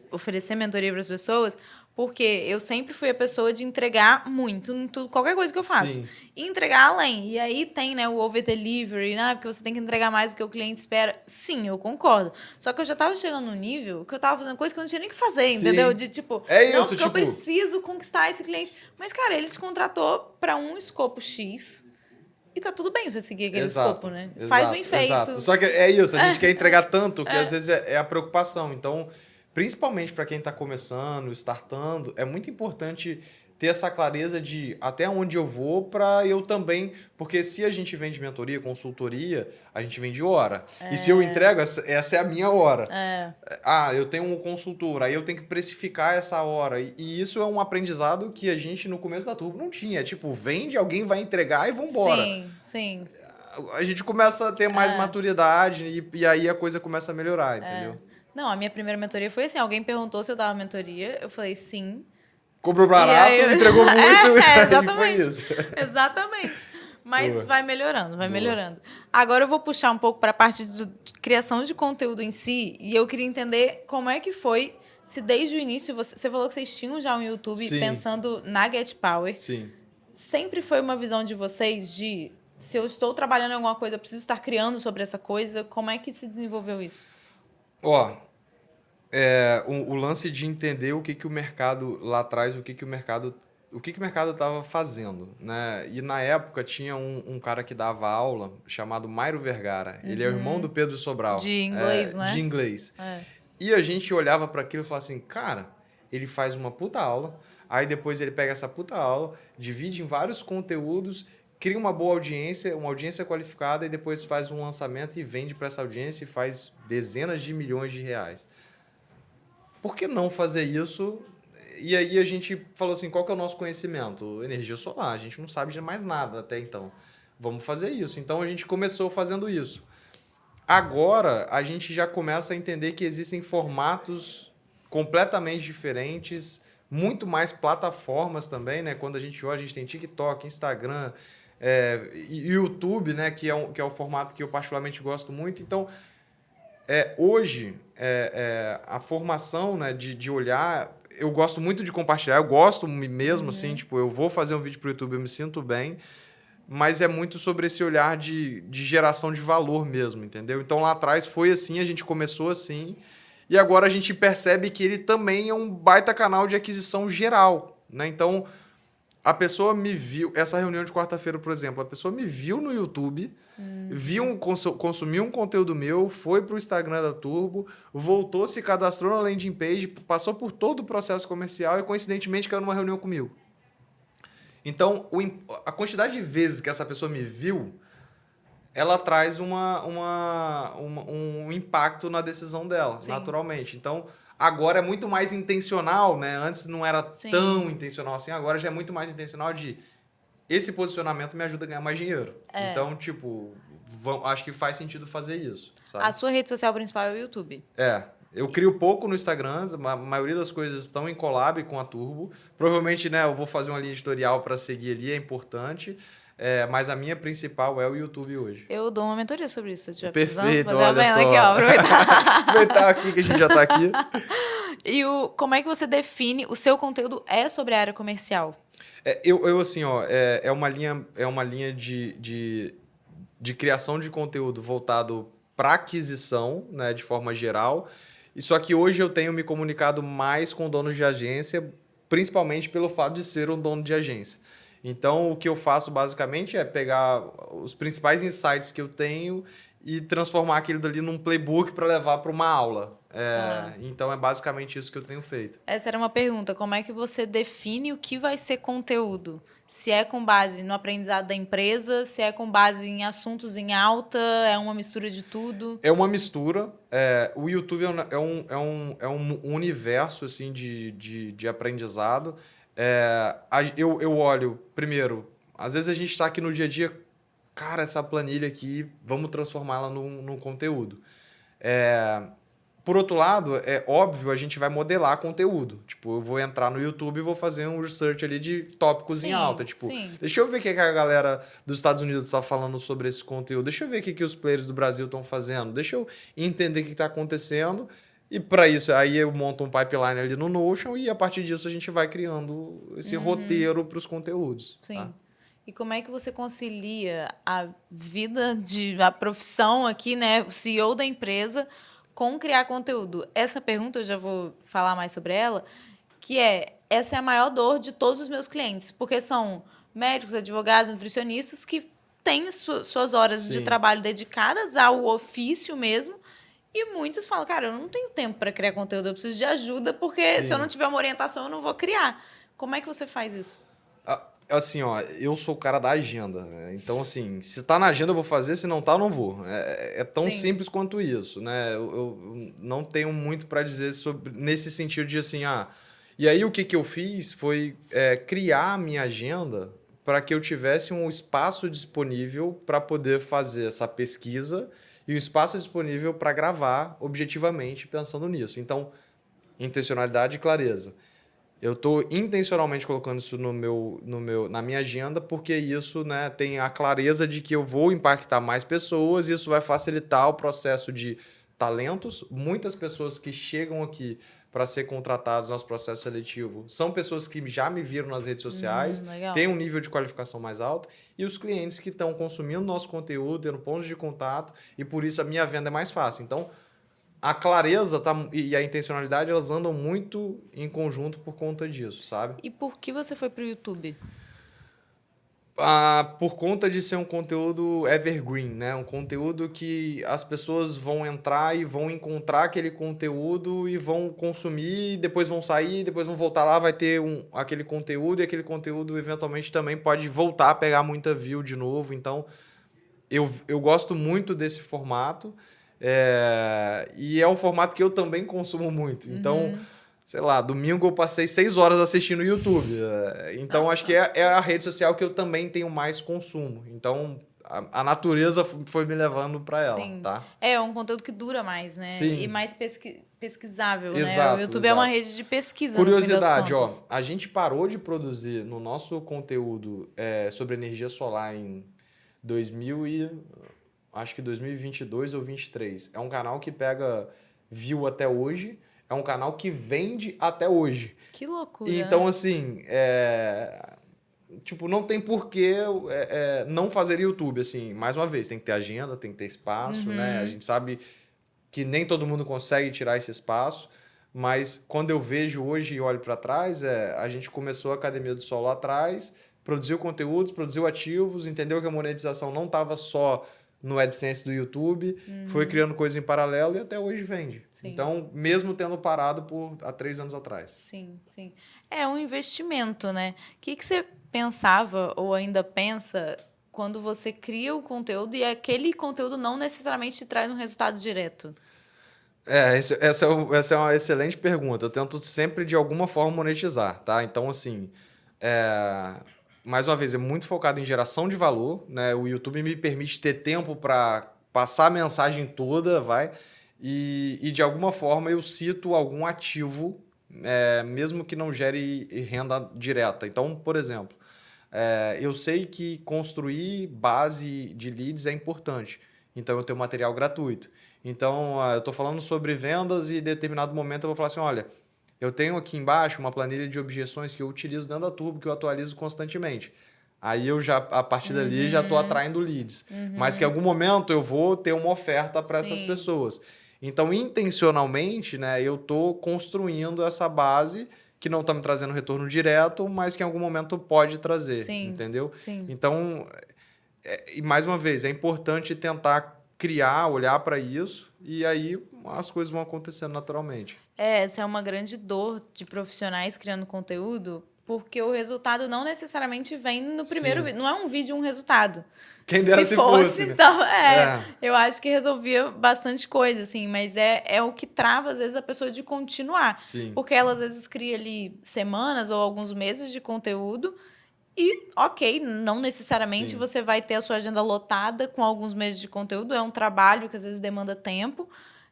oferecer mentoria para as pessoas, porque eu sempre fui a pessoa de entregar muito em tudo, qualquer coisa que eu faço. Sim. E entregar além. E aí tem, né, o over-delivery, né, porque você tem que entregar mais do que o cliente espera. Sim, eu concordo. Só que eu já estava chegando num nível que eu estava fazendo coisa que eu não tinha nem que fazer, Sim. entendeu? De tipo, não, porque eu preciso conquistar esse cliente. Mas, cara, ele te contratou para um escopo X. E tá tudo bem você seguir aquele escopo, né? Faz bem feito.
Exato. Só que é isso, a gente quer entregar tanto que às vezes é a preocupação. Então, principalmente para quem está começando, startando, é muito importante ter essa clareza de até onde eu vou para eu também... Porque se a gente vende mentoria, consultoria, a gente vende hora. E se eu entrego, essa é a minha hora. Eu tenho um consultor, aí eu tenho que precificar essa hora. E isso é um aprendizado que a gente, no começo da turma, não tinha. Tipo, vende, alguém vai entregar e vambora.
Sim.
A gente começa a ter mais maturidade e aí a coisa começa a melhorar, entendeu?
Não, a minha primeira mentoria foi assim, alguém perguntou se eu dava mentoria, eu falei sim.
Cobrou barato,
aí,
entregou muito,
exatamente.
e foi isso.
Exatamente. Mas
Boa.
vai melhorando, vai
Boa.
melhorando. Agora eu vou puxar um pouco para a parte de criação de conteúdo em si, e eu queria entender como é que foi, se desde o início, você falou que vocês tinham já um YouTube
Sim.
pensando na Get Power.
Sim.
Sempre foi uma visão de vocês de, se eu estou trabalhando em alguma coisa, eu preciso estar criando sobre essa coisa. Como é que se desenvolveu isso?
Ó, o lance de entender o que o mercado lá atrás, o que o mercado estava fazendo, né? E na época tinha um cara que dava aula chamado Mairo Vergara. Ele é o irmão do Pedro Sobral.
De inglês, né?
De inglês.
É.
E a gente olhava para aquilo e falava assim, cara, ele faz uma puta aula, aí depois ele pega essa puta aula, divide em vários conteúdos, cria uma boa audiência, uma audiência qualificada, e depois faz um lançamento e vende para essa audiência e faz dezenas de milhões de reais. Por que não fazer isso? E aí a gente falou assim, qual que é o nosso conhecimento? Energia solar, a gente não sabe de mais nada até então. Vamos fazer isso. Então a gente começou fazendo isso. Agora a gente já começa a entender que existem formatos completamente diferentes, muito mais plataformas também, né? Quando a gente olha, a gente tem TikTok, Instagram, YouTube, né? Que é o formato que eu particularmente gosto muito. Então, hoje, a formação, né, de olhar, eu gosto muito de compartilhar, eu gosto mesmo, assim, tipo, eu vou fazer um vídeo para o YouTube, eu me sinto bem, mas é muito sobre esse olhar de geração de valor mesmo, entendeu? Então, lá atrás foi assim, a gente começou assim, e agora a gente percebe que ele também é um baita canal de aquisição geral, né? Então, a pessoa me viu, essa reunião de quarta-feira, por exemplo, a pessoa me viu no YouTube, consumiu um conteúdo meu, foi para o Instagram da Turbo, voltou, se cadastrou na landing page, passou por todo o processo comercial e, coincidentemente, caiu numa reunião comigo. Então, a quantidade de vezes que essa pessoa me viu, ela traz um impacto na decisão dela,
Sim.
naturalmente. Então, agora é muito mais intencional, né? Antes não era
Sim.
tão intencional assim, agora já é muito mais intencional de esse posicionamento me ajuda a ganhar mais dinheiro. Então, tipo, acho que faz sentido fazer isso, sabe?
A sua rede social principal é o YouTube.
Eu crio pouco no Instagram, a maioria das coisas estão em collab com a Turbo. Provavelmente, né, eu vou fazer uma linha editorial para seguir ali, é importante. Mas a minha principal é o YouTube hoje.
Eu dou uma mentoria sobre isso, se tiver
Perfeito,
precisando. Fazer
olha só.
Aqui, ó, aproveitar.
Aproveitar aqui que a gente já está aqui.
E como é que você define o seu conteúdo sobre a área comercial?
Eu assim, ó, é uma linha de criação de conteúdo voltado para aquisição, né, de forma geral. E só que hoje eu tenho me comunicado mais com donos de agência, principalmente pelo fato de ser um dono de agência. Então, o que eu faço basicamente é pegar os principais insights que eu tenho e transformar aquilo dali num playbook para levar para uma aula. Então, é basicamente isso que eu tenho feito.
Essa era uma pergunta. Como é que você define o que vai ser conteúdo? Se é com base no aprendizado da empresa, se é com base em assuntos em alta, é uma mistura de tudo?
É uma mistura. O YouTube é um universo assim, de aprendizado. Eu olho, primeiro, às vezes a gente está aqui no dia a dia, cara, essa planilha aqui, vamos transformá-la num conteúdo. Por outro lado, é óbvio, a gente vai modelar conteúdo. Tipo, eu vou entrar no YouTube e vou fazer um research ali de tópicos em alta. Tipo, deixa eu ver o que a galera dos Estados Unidos está falando sobre esse conteúdo. Deixa eu ver o que os players do Brasil estão fazendo. Deixa eu entender o que está acontecendo. E para isso, aí eu monto um pipeline ali no Notion e a partir disso a gente vai criando esse roteiro para os conteúdos.
Sim.
Tá?
E como é que você concilia a vida, a profissão aqui, né, o CEO da empresa, com criar conteúdo? Essa pergunta, eu já vou falar mais sobre ela, que essa é a maior dor de todos os meus clientes, porque são médicos, advogados, nutricionistas que têm suas horas de trabalho dedicadas ao ofício mesmo, e muitos falam, cara, eu não tenho tempo para criar conteúdo, eu preciso de ajuda, porque se eu não tiver uma orientação, eu não vou criar. Como é que você faz isso?
Assim, ó, eu sou o cara da agenda. Então, assim, se tá na agenda eu vou fazer, se não tá, eu não vou. É tão simples quanto isso, né? Eu não tenho muito para dizer nesse sentido de assim, E aí o que eu fiz foi criar a minha agenda para que eu tivesse um espaço disponível para poder fazer essa pesquisa e um espaço disponível para gravar objetivamente pensando nisso. Então, intencionalidade e clareza. Eu estou intencionalmente colocando isso na minha agenda, porque isso, né, tem a clareza de que eu vou impactar mais pessoas e isso vai facilitar o processo de talentos. Muitas pessoas que chegam aqui para ser contratados no nosso processo seletivo são pessoas que já me viram nas redes sociais,
Legal.
têm um nível de qualificação mais alto, e os clientes que estão consumindo nosso conteúdo, tendo pontos de contato, e por isso a minha venda é mais fácil. Então, a clareza e a intencionalidade, elas andam muito em conjunto por conta disso, sabe?
E por que você foi pro YouTube?
Por conta de ser um conteúdo evergreen, né? Um conteúdo que as pessoas vão entrar e vão encontrar aquele conteúdo e vão consumir, depois vão sair, depois vão voltar lá, vai ter aquele conteúdo, e aquele conteúdo eventualmente também pode voltar a pegar muita view de novo. Então, eu gosto muito desse formato. E é um formato que eu também consumo muito. Então, sei lá, domingo eu passei 6 horas assistindo o YouTube. Então, acho que é a rede social que eu também tenho mais consumo. Então, a natureza foi me levando para ela,
Sim.
tá?
É um conteúdo que dura mais, né?
Sim.
E mais pesquisável, né?
Exato,
O YouTube é uma rede de pesquisa,
curiosidade,
no fim das contas.
a gente parou de produzir no nosso conteúdo sobre energia solar em 2022 ou 2023. É um canal que pega view até hoje, é um canal que vende até hoje.
Que loucura.
Então, assim, tipo, não tem porquê não fazer YouTube, assim. Mais uma vez, tem que ter agenda, tem que ter espaço, né? A gente sabe que nem todo mundo consegue tirar esse espaço, mas quando eu vejo hoje e olho para trás, a gente começou a Academia do Sol lá atrás, produziu conteúdos, produziu ativos, entendeu que a monetização não estava só no AdSense do YouTube, foi criando coisa em paralelo e até hoje vende.
Sim.
Então, mesmo tendo parado há 3 anos atrás.
Sim, sim. É um investimento, né? O que você pensava ou ainda pensa quando você cria o conteúdo e aquele conteúdo não necessariamente te traz um resultado direto?
Essa é uma excelente pergunta. Eu tento sempre, de alguma forma, monetizar, tá? Então, assim, mais uma vez, é muito focado em geração de valor, né? O YouTube me permite ter tempo para passar a mensagem toda, e de alguma forma eu cito algum ativo, mesmo que não gere renda direta. Então, por exemplo, eu sei que construir base de leads é importante. Então, eu tenho material gratuito. Então, eu estou falando sobre vendas e em determinado momento eu vou falar assim, olha, eu tenho aqui embaixo uma planilha de objeções que eu utilizo dentro da Turbo, que eu atualizo constantemente. Aí eu já, a partir dali, já estou atraindo leads. Mas que em algum momento eu vou ter uma oferta para essas pessoas. Então, intencionalmente, né, eu estou construindo essa base que não está me trazendo retorno direto, mas que em algum momento pode trazer, entendeu?
Sim.
Então, e mais uma vez, é importante tentar criar, olhar para isso, e aí as coisas vão acontecendo naturalmente.
Essa é uma grande dor de profissionais criando conteúdo, porque o resultado não necessariamente vem no primeiro vídeo. Não é um vídeo, um resultado.
Quem dera se fosse, né?
Então, eu acho que resolvia bastante coisa, assim, mas é o que trava, às vezes, a pessoa de continuar.
Sim.
Porque ela, às vezes, cria ali semanas ou alguns meses de conteúdo e, ok, não necessariamente você vai ter a sua agenda lotada com alguns meses de conteúdo, é um trabalho que, às vezes, demanda tempo.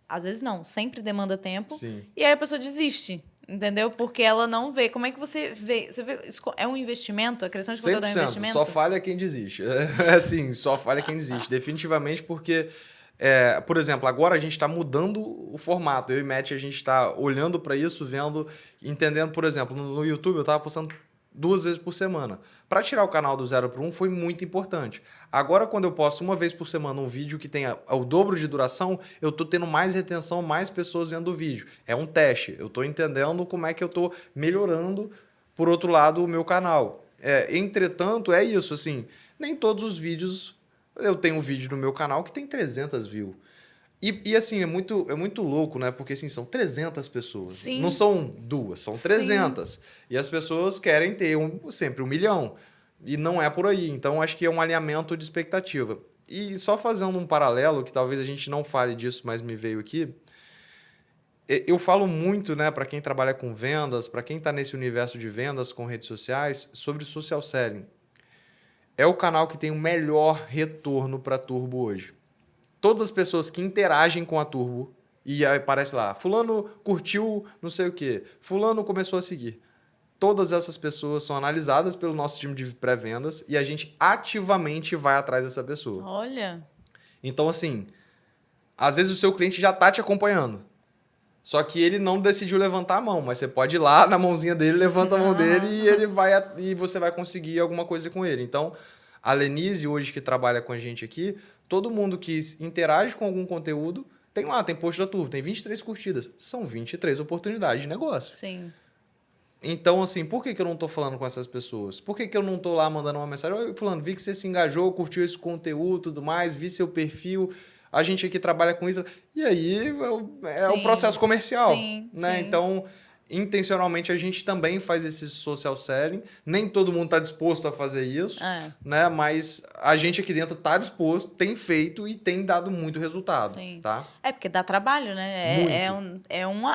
Às vezes não, sempre demanda tempo.
Sim.
E aí a pessoa desiste, entendeu? Porque ela não vê. Como é que você vê? Você vê, é um investimento? A criação de conteúdo é um investimento?
Só falha quem desiste. Assim, só falha quem desiste. Definitivamente porque, por exemplo, agora a gente está mudando o formato. Eu e Matt, a gente está olhando para isso, vendo, entendendo, por exemplo, no YouTube eu estava postando 2 vezes por semana. Para tirar o canal do 0 para 1 foi muito importante. Agora, quando eu posto 1 vez por semana um vídeo que tenha o dobro de duração, eu estou tendo mais retenção, mais pessoas vendo o vídeo. É um teste. Eu estou entendendo como é que eu estou melhorando, por outro lado, o meu canal. Entretanto, é isso. Assim, nem todos os vídeos... Eu tenho um vídeo no meu canal que tem 300 views. E assim, é muito louco, né? Porque assim, são 300 pessoas.
Sim.
Não são 2, são 300. Sim. E as pessoas querem ter sempre 1 milhão. E não é por aí. Então, acho que é um alinhamento de expectativa. E só fazendo um paralelo, que talvez a gente não fale disso, mas me veio aqui. Eu falo muito, né, para quem trabalha com vendas, para quem está nesse universo de vendas com redes sociais, sobre social selling. É o canal que tem o melhor retorno para Turbo hoje. Todas as pessoas que interagem com a Turbo, e aí aparece lá, fulano curtiu não sei o quê, fulano começou a seguir. todas essas pessoas são analisadas pelo nosso time de pré-vendas e a gente ativamente vai atrás dessa pessoa.
Olha.
Então, assim, às vezes o seu cliente já está te acompanhando. Só que ele não decidiu levantar a mão, mas você pode ir lá na mãozinha dele, levanta a mão dele e ele vai e você vai conseguir alguma coisa com ele. Então, a Lenise, hoje que trabalha com a gente aqui, todo mundo que interage com algum conteúdo, tem post da turma, tem 23 curtidas. São 23 oportunidades de negócio.
Sim.
Então, assim, por que eu não tô falando com essas pessoas? Por que eu não tô lá mandando uma mensagem? Oi, fulano, vi que você se engajou, curtiu esse conteúdo e tudo mais, vi seu perfil, a gente aqui trabalha com isso. E aí é o processo comercial, né?
Sim.
Então, intencionalmente, a gente também faz esse social selling. Nem todo mundo está disposto a fazer isso, né? Mas a gente aqui dentro está disposto, tem feito e tem dado muito resultado.
Sim.
Tá?
Porque dá trabalho, né?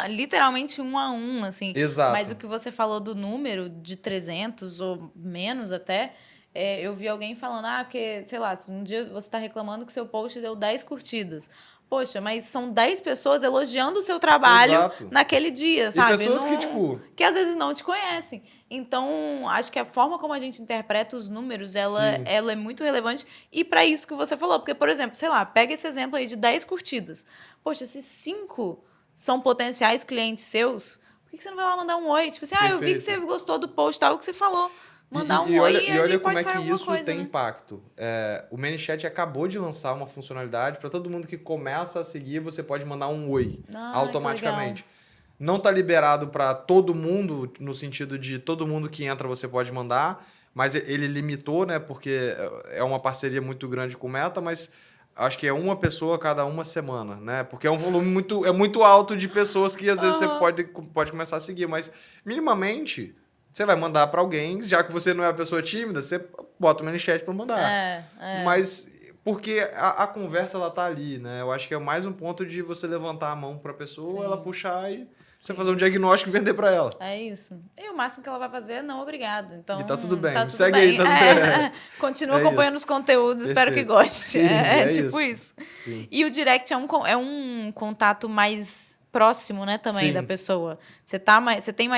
Literalmente 1 a 1, assim.
Exato.
Mas o que você falou do número de 300 ou menos até, eu vi alguém falando, porque, sei lá, um dia você está reclamando que seu post deu 10 curtidas. Poxa, mas são 10 pessoas elogiando o seu trabalho naquele dia, sabe?
E pessoas que, tipo...
que às vezes não te conhecem. Então, acho que a forma como a gente interpreta os números, ela é muito relevante. E para isso que você falou. Porque, por exemplo, sei lá, pega esse exemplo aí de 10 curtidas. Poxa, se 5 são potenciais clientes seus, por que você não vai lá mandar um oi? Tipo assim, eu vi que você gostou do post, tal, que você falou. Mandar um oi
e olha como é que isso
coisa,
tem
né?
impacto. O ManyChat acabou de lançar uma funcionalidade para todo mundo que começa a seguir, você pode mandar um oi automaticamente. Não está liberado para todo mundo, no sentido de todo mundo que entra você pode mandar, mas ele limitou, né? Porque é uma parceria muito grande com o Meta, mas acho que é uma pessoa a cada uma semana, né? Porque é um volume muito alto de pessoas que às vezes você pode começar a seguir, mas minimamente... Você vai mandar para alguém, já que você não é uma pessoa tímida, você bota o ManyChat para mandar. Mas porque a conversa ela tá ali, né? Eu acho que é mais um ponto de você levantar a mão para a pessoa, ela puxar e você fazer um diagnóstico e vender para ela.
É isso. E o máximo que ela vai fazer é não, obrigado. Então,
e tá tudo bem.
Tá tudo
Segue
bem.
aí.
Continua acompanhando os conteúdos, espero que goste.
Sim,
tipo isso.
Sim.
E o direct é um contato mais próximo, né, também da pessoa. Você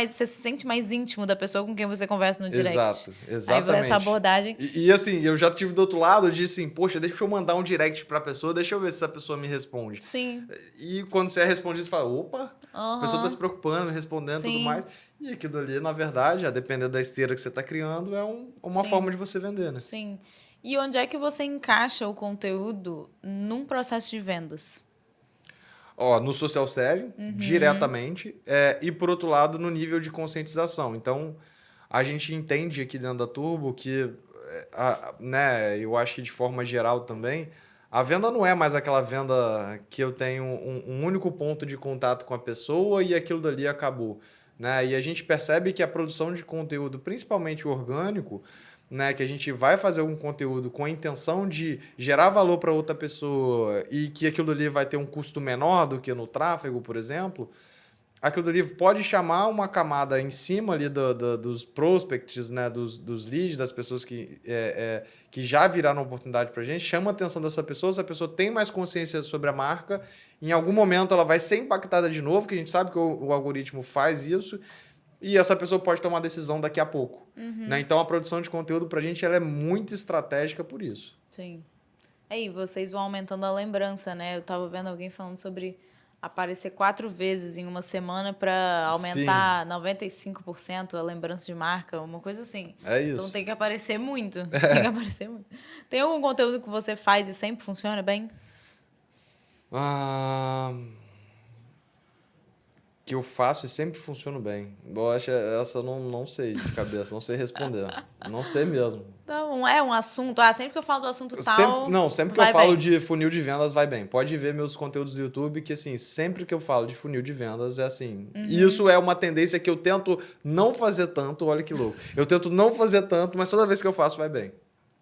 se sente mais íntimo da pessoa com quem você conversa no direct.
Exatamente.
Aí essa abordagem.
E assim, eu já tive do outro lado de assim, poxa, deixa eu mandar um direct pra pessoa, deixa eu ver se essa pessoa me responde.
Sim.
E quando você é respondido, você fala, opa, a pessoa tá se preocupando, me respondendo e tudo mais. E aquilo ali, na verdade, a depender da esteira que você tá criando, é uma forma de você vender, né?
Sim. E onde é que você encaixa o conteúdo num processo de vendas?
No social selling, diretamente, e por outro lado, no nível de conscientização. Então, a gente entende aqui dentro da Turbo que, né, eu acho que de forma geral também, a venda não é mais aquela venda que eu tenho um único ponto de contato com a pessoa e aquilo dali acabou. Né? E a gente percebe que a produção de conteúdo, principalmente orgânico, né, que a gente vai fazer algum conteúdo com a intenção de gerar valor para outra pessoa e que aquilo ali vai ter um custo menor do que no tráfego, por exemplo, aquilo ali pode chamar uma camada em cima ali dos prospects, né, dos leads, das pessoas que já viraram oportunidade para a gente, chama a atenção dessa pessoa, essa pessoa tem mais consciência sobre a marca, em algum momento ela vai ser impactada de novo, que a gente sabe que o algoritmo faz isso, e essa pessoa pode tomar decisão daqui a pouco. Né? Então, a produção de conteúdo para a gente ela é muito estratégica por isso.
Sim. Aí, vocês vão aumentando a lembrança, né? Eu estava vendo alguém falando sobre aparecer 4 vezes em uma semana para aumentar 95% a lembrança de marca, uma coisa assim.
É isso.
Então, tem que aparecer muito. Tem que aparecer muito. Tem algum conteúdo que você faz e sempre funciona bem?
Que eu faço e sempre funciona bem. Eu acho essa eu não sei de cabeça, não sei responder. Não sei mesmo.
Então, é um assunto... sempre que eu falo do assunto tal...
Sempre que eu falo de funil de vendas, vai bem. Pode ver meus conteúdos do YouTube, que assim, sempre que eu falo de funil de vendas, é assim. Isso é uma tendência que eu tento não fazer tanto, olha que louco. Eu tento não fazer tanto, mas toda vez que eu faço, vai bem.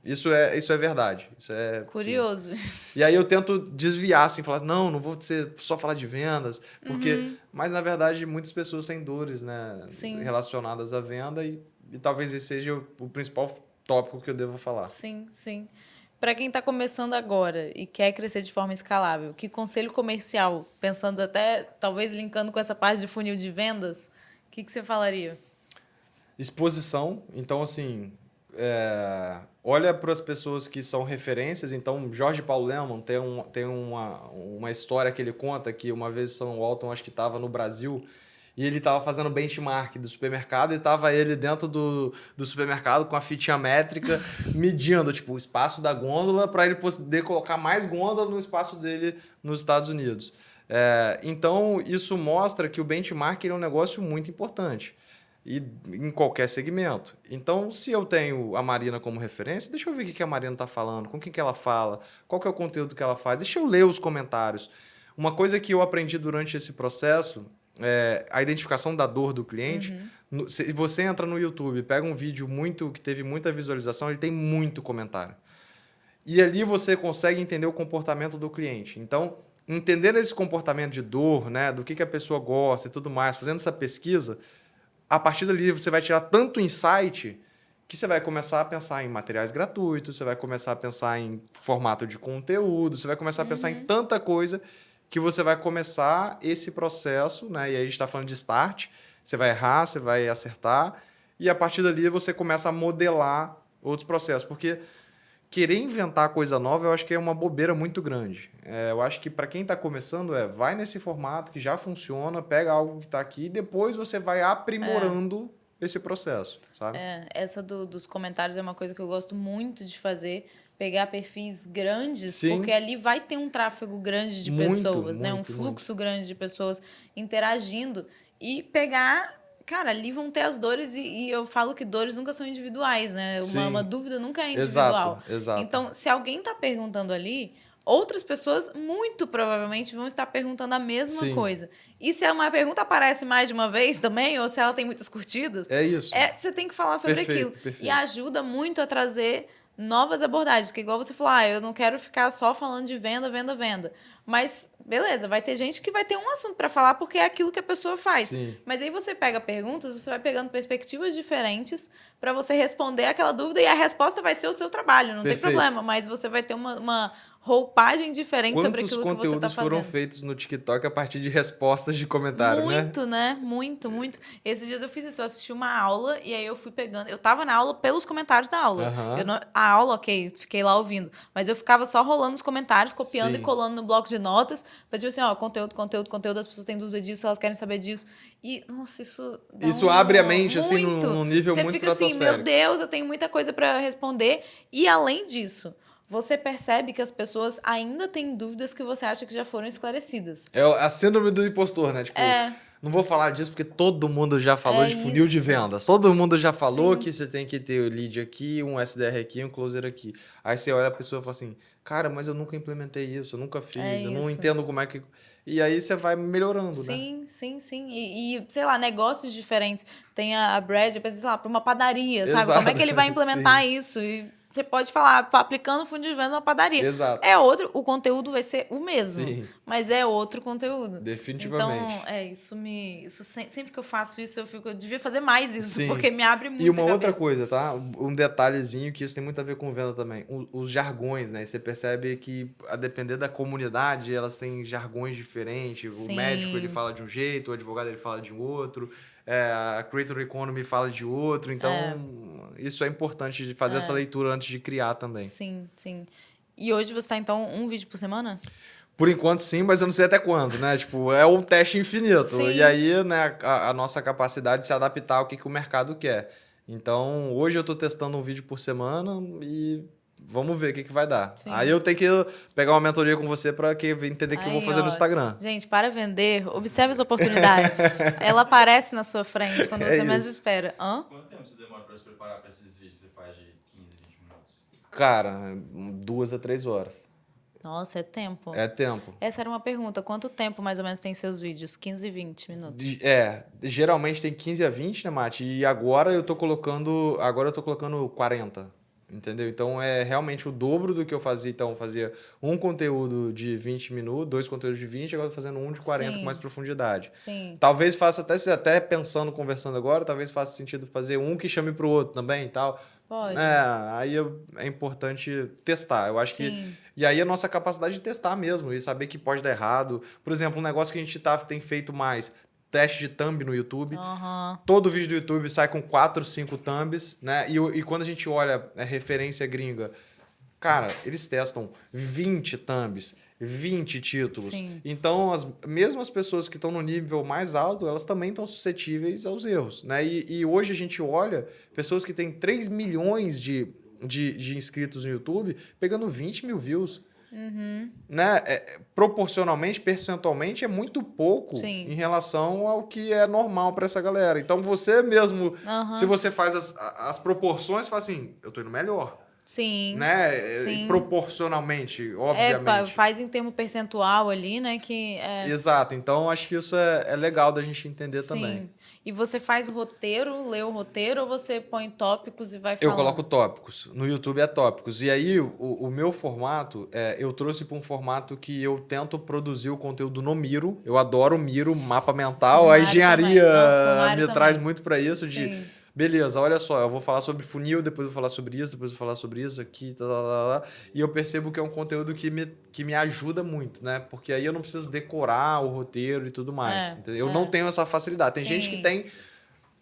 Isso é verdade. Isso é
curioso.
Sim. E aí eu tento desviar, assim, falar, não vou só falar de vendas, porque... Mas, na verdade, muitas pessoas têm dores, né, relacionadas à venda e talvez esse seja o principal tópico que eu devo falar.
Sim. Para quem está começando agora e quer crescer de forma escalável, que conselho comercial, pensando até, talvez linkando com essa parte de funil de vendas, o que você falaria?
exposição. Então, assim, olha para as pessoas que são referências. Então, Jorge Paulo Lemann tem uma história que ele conta que uma vez o Sam Walton, acho que estava no Brasil, e ele estava fazendo benchmark do supermercado e estava ele dentro do supermercado com a fitinha métrica medindo tipo, o espaço da gôndola para ele poder colocar mais gôndola no espaço dele nos Estados Unidos. Então, isso mostra que o benchmark é um negócio muito importante. E em qualquer segmento. Então, se eu tenho a Marina como referência, deixa eu ver o que a Marina está falando, com quem que ela fala, qual que é o conteúdo que ela faz, deixa eu ler os comentários. Uma coisa que eu aprendi durante esse processo é a identificação da dor do cliente. Se você entra no YouTube, pega um vídeo que teve muita visualização, ele tem muito comentário. E ali você consegue entender o comportamento do cliente. Então, entendendo esse comportamento de dor, né, do que a pessoa gosta e tudo mais, fazendo essa pesquisa, a partir dali você vai tirar tanto insight que você vai começar a pensar em materiais gratuitos, você vai começar a pensar em formato de conteúdo, você vai começar a pensar em tanta coisa que você vai começar esse processo, né? E aí a gente está falando de start, você vai errar, você vai acertar, e a partir dali você começa a modelar outros processos, porque querer inventar coisa nova, eu acho que é uma bobeira muito grande. Eu acho que para quem está começando, vai nesse formato que já funciona, pega algo que está aqui e depois você vai aprimorando esse processo, sabe?
Essa dos comentários é uma coisa que eu gosto muito de fazer, pegar perfis grandes,
Sim.
porque ali vai ter um tráfego grande de pessoas, né? Um fluxo grande de pessoas interagindo e pegar... Cara, ali vão ter as dores e eu falo que dores nunca são individuais, né? Uma dúvida nunca é individual.
Exato.
Então, se alguém está perguntando ali, outras pessoas muito provavelmente vão estar perguntando a mesma coisa. E se uma pergunta aparece mais de uma vez também, ou se ela tem muitas curtidas,
é isso.
Você tem que falar sobre aquilo.
Perfeito.
E ajuda muito a trazer novas abordagens, que igual você falou, eu não quero ficar só falando de venda. Mas, beleza, vai ter gente que vai ter um assunto para falar porque é aquilo que a pessoa faz.
Sim.
Mas aí você pega perguntas, você vai pegando perspectivas diferentes para você responder aquela dúvida e a resposta vai ser o seu trabalho, não tem problema, mas você vai ter uma roupagem diferente sobre aquilo que você está fazendo.
Quantos conteúdos foram feitos no TikTok a partir de respostas de comentário,
muito, né? Muito. Esses dias eu fiz isso, eu assisti uma aula e aí eu fui pegando... Eu tava na aula pelos comentários da aula. A aula, ok, fiquei lá ouvindo. Mas eu ficava só rolando os comentários, copiando e colando no bloco de notas. Pra tipo assim, conteúdo, as pessoas têm dúvida disso, elas querem saber disso. E, nossa,
isso abre a mente, assim, num nível muito estratosférico.
Você fica assim, meu Deus, eu tenho muita coisa pra responder. E, além disso... Você percebe que as pessoas ainda têm dúvidas que você acha que já foram esclarecidas.
É a síndrome do impostor, né? Tipo, não vou falar disso porque todo mundo já falou de funil de vendas. Todo mundo já falou que você tem que ter o lead aqui, um SDR aqui, um closer aqui. Aí você olha a pessoa e fala assim, cara, mas eu nunca implementei isso, eu nunca fiz, eu não entendo como é que... E aí você vai melhorando, né?
Sim. E, sei lá, negócios diferentes. Tem a Brad, sei lá, para uma padaria, sabe?
Exato.
Como é que ele vai implementar isso? E você pode falar, aplicando funil de venda numa padaria.
Exato.
O conteúdo vai ser o mesmo, mas é outro conteúdo.
Definitivamente.
Então, sempre que eu faço isso, eu devia fazer mais isso, porque me abre muito.
E uma outra coisa, tá? Um detalhezinho que isso tem muito a ver com venda também. Os jargões, né? Você percebe que, a depender da comunidade, elas têm jargões diferentes. O médico, ele fala de um jeito, o advogado, ele fala de um outro. A Creator Economy fala de outro. Então, isso é importante de fazer essa leitura antes de criar também.
Sim. E hoje você está, então, um vídeo por semana?
Por enquanto, sim, mas eu não sei até quando, né? Tipo, é um teste infinito.
Sim.
E aí, né, a nossa capacidade de se adaptar ao que o mercado quer. Então, hoje eu estou testando um vídeo por semana e vamos ver o que vai dar. Sim. Aí eu tenho que pegar uma mentoria com você para entender o que eu vou fazer no Instagram.
Gente, para vender, observe as oportunidades. Ela aparece na sua frente quando você menos espera.
Quanto tempo você demora para se preparar para esses vídeos que você faz de 15, 20 minutos?
Cara, 2 a 3 horas.
Nossa, é tempo.
É tempo.
Essa era uma pergunta. Quanto tempo, mais ou menos, tem seus vídeos? 15, 20 minutos?
Geralmente tem 15 a 20, né, Mati? E agora eu tô colocando 40. Entendeu? Então, é realmente o dobro do que eu fazia. Então, eu fazia um conteúdo de 20 minutos, 2 conteúdos de 20, agora eu tô fazendo um de 40 com mais profundidade.
Sim.
Talvez faça, até pensando, conversando agora, talvez faça sentido fazer um que chame pro outro também e tal.
Pode.
Aí é importante testar. Eu acho que... E aí a nossa capacidade de testar mesmo e saber que pode dar errado. Por exemplo, um negócio que a gente tem feito mais... teste de thumb no YouTube.
Aham.
Todo vídeo do YouTube sai com 4, 5 thumbs, né? E quando a gente olha a referência gringa, cara, eles testam 20 thumbs, 20 títulos.
Sim.
Então, mesmo as pessoas que estão no nível mais alto, elas também estão suscetíveis aos erros, né? E hoje a gente olha pessoas que têm 3 milhões de inscritos no YouTube pegando 20 mil views. Né? Proporcionalmente, percentualmente, é muito pouco
Sim.
em relação ao que é normal para essa galera. Então, você mesmo, se você faz as proporções, fala assim, eu tô indo melhor.
Sim.
Né?
Sim.
Proporcionalmente, obviamente.
Faz em termo percentual ali, né?
Exato. Então, acho que isso é legal da gente entender também.
Sim. E você faz o roteiro, lê o roteiro, ou você põe tópicos e vai falando?
Eu coloco tópicos. No YouTube é tópicos. E aí, o meu formato, eu trouxe para um formato que eu tento produzir o conteúdo no Miro. Eu adoro o Miro, mapa mental. A engenharia me traz muito para isso. Beleza, olha só, eu vou falar sobre funil, depois eu vou falar sobre isso, depois eu vou falar sobre isso aqui, e eu percebo que é um conteúdo que me ajuda muito, né? Porque aí eu não preciso decorar o roteiro e tudo mais. Eu não tenho essa facilidade. Tem gente que tem,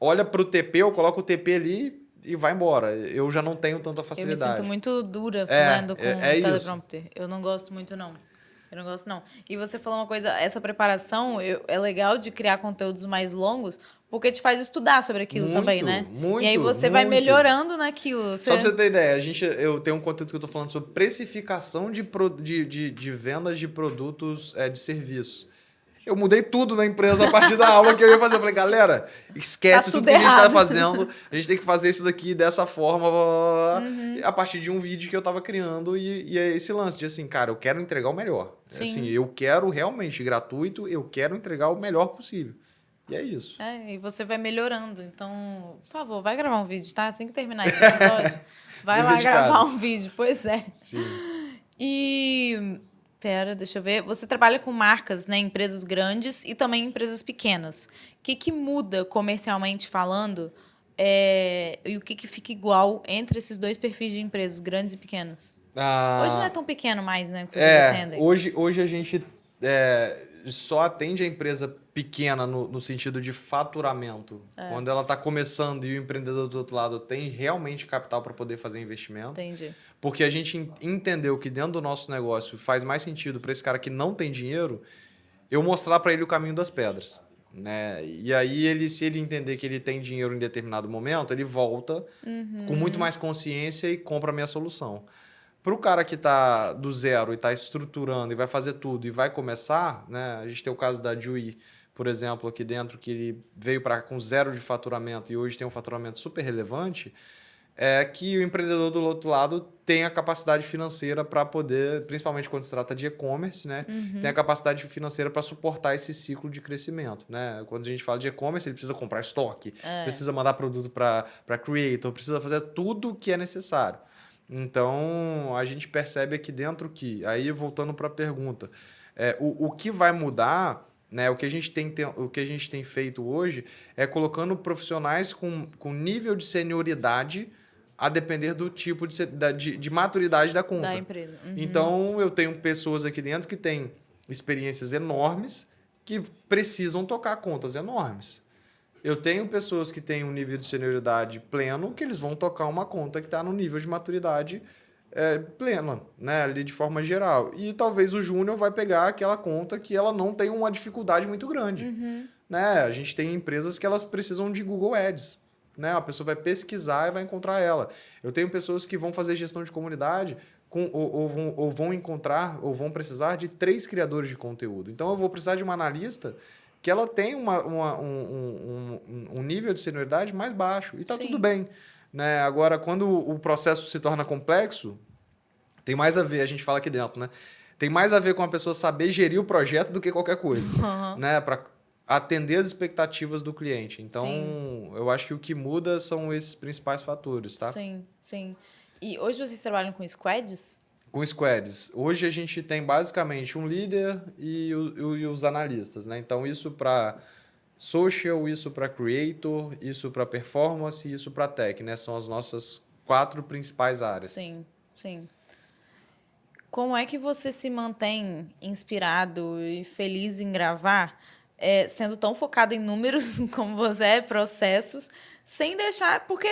olha pro TP, eu coloco o TP ali e vai embora. Eu já não tenho tanta facilidade.
Eu me sinto muito dura falando com o teleprompter.
Isso.
Eu não gosto muito, não. Eu não gosto, não. E você falou uma coisa, essa preparação é legal de criar conteúdos mais longos, porque te faz estudar sobre aquilo também, né?
Muito,
e aí você vai melhorando naquilo.
Só pra você ter ideia, eu tenho um conteúdo que eu tô falando sobre precificação de vendas de produtos de serviços. Eu mudei tudo na empresa a partir da aula que eu ia fazer. Eu falei, galera, esquece tudo que a gente tá fazendo. A gente tem que fazer isso daqui dessa forma. A partir de um vídeo que eu tava criando. E é esse lance de assim, cara, eu quero entregar o melhor. Assim, eu quero realmente gratuito, eu quero entregar o melhor possível. E é isso.
E você vai melhorando. Então, por favor, vai gravar um vídeo, tá? Assim que terminar esse episódio, vai lá gravar um vídeo. Pois é.
Sim.
E... Pera, deixa eu ver. Você trabalha com marcas, né? Empresas grandes e também empresas pequenas. O que muda comercialmente falando e o que fica igual entre esses dois perfis de empresas, grandes e pequenas? Hoje não é tão pequeno mais, né? Que vocês atendem.
Hoje a gente só atende a empresa pequena no sentido de faturamento. Quando ela está começando e o empreendedor do outro lado tem realmente capital para poder fazer investimento.
Entendi.
Porque a gente entendeu que dentro do nosso negócio faz mais sentido para esse cara que não tem dinheiro eu mostrar para ele o caminho das pedras. Né? E aí, se ele entender que ele tem dinheiro em determinado momento, ele volta com muito mais consciência e compra a minha solução. Para o cara que está do zero e está estruturando e vai fazer tudo e vai começar, né? A gente tem o caso da Jui, por exemplo, aqui dentro, que ele veio para com 0 de faturamento e hoje tem um faturamento super relevante, que o empreendedor do outro lado tem a capacidade financeira para poder, principalmente quando se trata de e-commerce, né? Tem a capacidade financeira para suportar esse ciclo de crescimento. Né? Quando a gente fala de e-commerce, ele precisa comprar estoque, precisa mandar produto para creator, precisa fazer tudo o que é necessário. Então, a gente percebe aqui dentro que, aí voltando para a pergunta, o que vai mudar, né, o que a gente tem feito hoje é colocando profissionais com nível de senioridade a depender do tipo de maturidade da conta.
Da empresa.
Então, eu tenho pessoas aqui dentro que têm experiências enormes que precisam tocar contas enormes. Eu tenho pessoas que têm um nível de senioridade pleno que eles vão tocar uma conta que está no nível de maturidade plena, né? Ali de forma geral. E talvez o júnior vai pegar aquela conta que ela não tem uma dificuldade muito grande. Né? A gente tem empresas que elas precisam de Google Ads. Né? A pessoa vai pesquisar e vai encontrar ela. Eu tenho pessoas que vão fazer gestão de comunidade ou vão encontrar ou vão precisar de 3 criadores de conteúdo. Então, eu vou precisar de uma analista que ela tem um nível de senioridade mais baixo. E está tudo bem. Né? Agora, quando o processo se torna complexo, tem mais a ver, a gente fala aqui dentro, né? Tem mais a ver com a pessoa saber gerir o projeto do que qualquer coisa. Né? Para atender as expectativas do cliente. Então, eu acho que o que muda são esses principais fatores, tá?
Sim, sim. E hoje vocês trabalham com squads?
Com squads. Hoje a gente tem basicamente um líder e os analistas, né? Então, isso para social, isso para creator, isso para performance e isso para tech, né? São as nossas 4 principais áreas.
Sim, sim. Como é que você se mantém inspirado e feliz em gravar sendo tão focado em números como você é, processos, sem deixar... Porque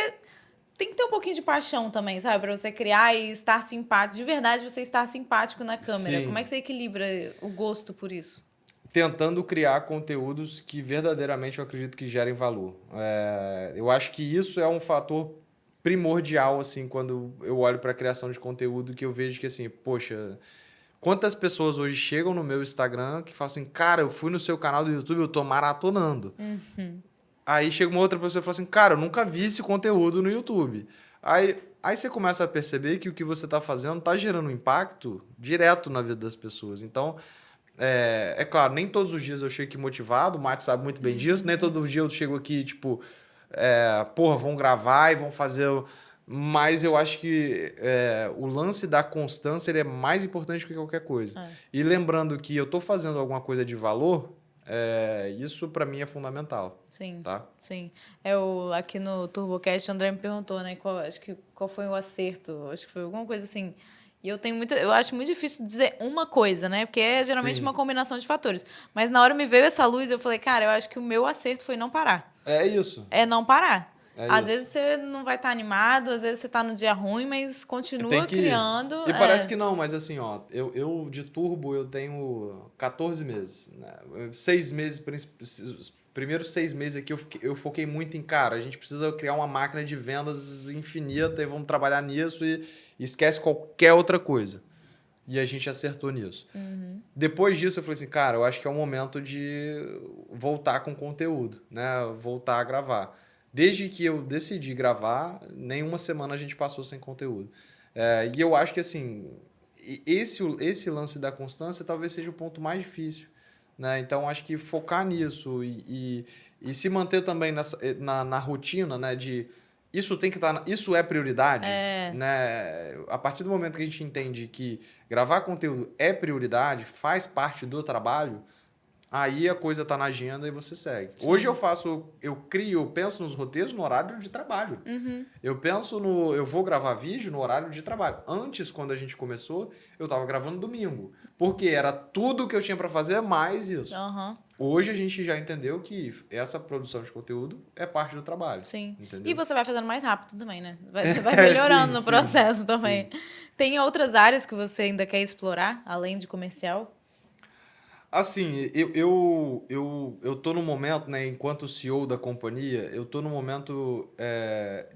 tem que ter um pouquinho de paixão também, sabe? Para você criar e estar simpático. De verdade, você estar simpático na câmera.
Sim.
Como é que você equilibra o gosto por isso?
Tentando criar conteúdos que verdadeiramente eu acredito que gerem valor. Eu acho que isso é um fator primordial, assim, quando eu olho para a criação de conteúdo, que eu vejo que, assim, poxa, quantas pessoas hoje chegam no meu Instagram que falam assim, cara, eu fui no seu canal do YouTube, eu tô maratonando. Aí chega uma outra pessoa e fala assim, cara, eu nunca vi esse conteúdo no YouTube. Aí você começa a perceber que o que você está fazendo está gerando um impacto direto na vida das pessoas. Então, é claro, nem todos os dias eu chego aqui motivado, o Mate sabe muito bem disso, nem todo dia eu chego aqui, tipo, porra, vão gravar e vão fazer... Mas eu acho que o lance da constância ele é mais importante que qualquer coisa. E lembrando que eu estou fazendo alguma coisa de valor, isso para mim é fundamental.
Sim,
tá?
sim. Aqui no TurboCast, o André me perguntou, né, qual foi o acerto. Acho que foi alguma coisa assim. E eu acho muito difícil dizer uma coisa, né? Porque é geralmente
Sim.
uma combinação de fatores. Mas na hora me veio essa luz e eu falei, cara, eu acho que o meu acerto foi não parar.
É isso.
É não parar. Às
isso.
vezes você não vai estar animado, às vezes você está no dia ruim, mas continua criando.
E parece que não, mas assim, ó, eu de turbo eu tenho 14 meses. Né? 6 meses, os primeiros 6 meses aqui eu foquei muito em, cara, a gente precisa criar uma máquina de vendas infinita e vamos trabalhar nisso e esquece qualquer outra coisa. E a gente acertou nisso. Depois disso eu falei assim, cara, eu acho que é o momento de voltar com conteúdo, né? Voltar a gravar. Desde que eu decidi gravar, nenhuma semana a gente passou sem conteúdo. E eu acho que, assim, esse lance da constância talvez seja o ponto mais difícil. Né? Então, acho que focar nisso e se manter também na rotina, né? De isso tem que estar... Isso é prioridade. Né? A partir do momento que a gente entende que gravar conteúdo é prioridade, faz parte do trabalho... Aí a coisa tá na agenda e você segue. Sim. Hoje eu penso nos roteiros no horário de trabalho. Eu vou gravar vídeo no horário de trabalho. Antes, quando a gente começou, eu tava gravando domingo. Porque era tudo que eu tinha para fazer, mais isso. Hoje a gente já entendeu que essa produção de conteúdo é parte do trabalho.
Sim.
Entendeu?
E você vai fazendo mais rápido também, né? Você vai melhorando no processo também. Sim. Tem outras áreas que você ainda quer explorar, além de comercial?
Assim, eu tô num momento, né, enquanto CEO da companhia, eu tô num momento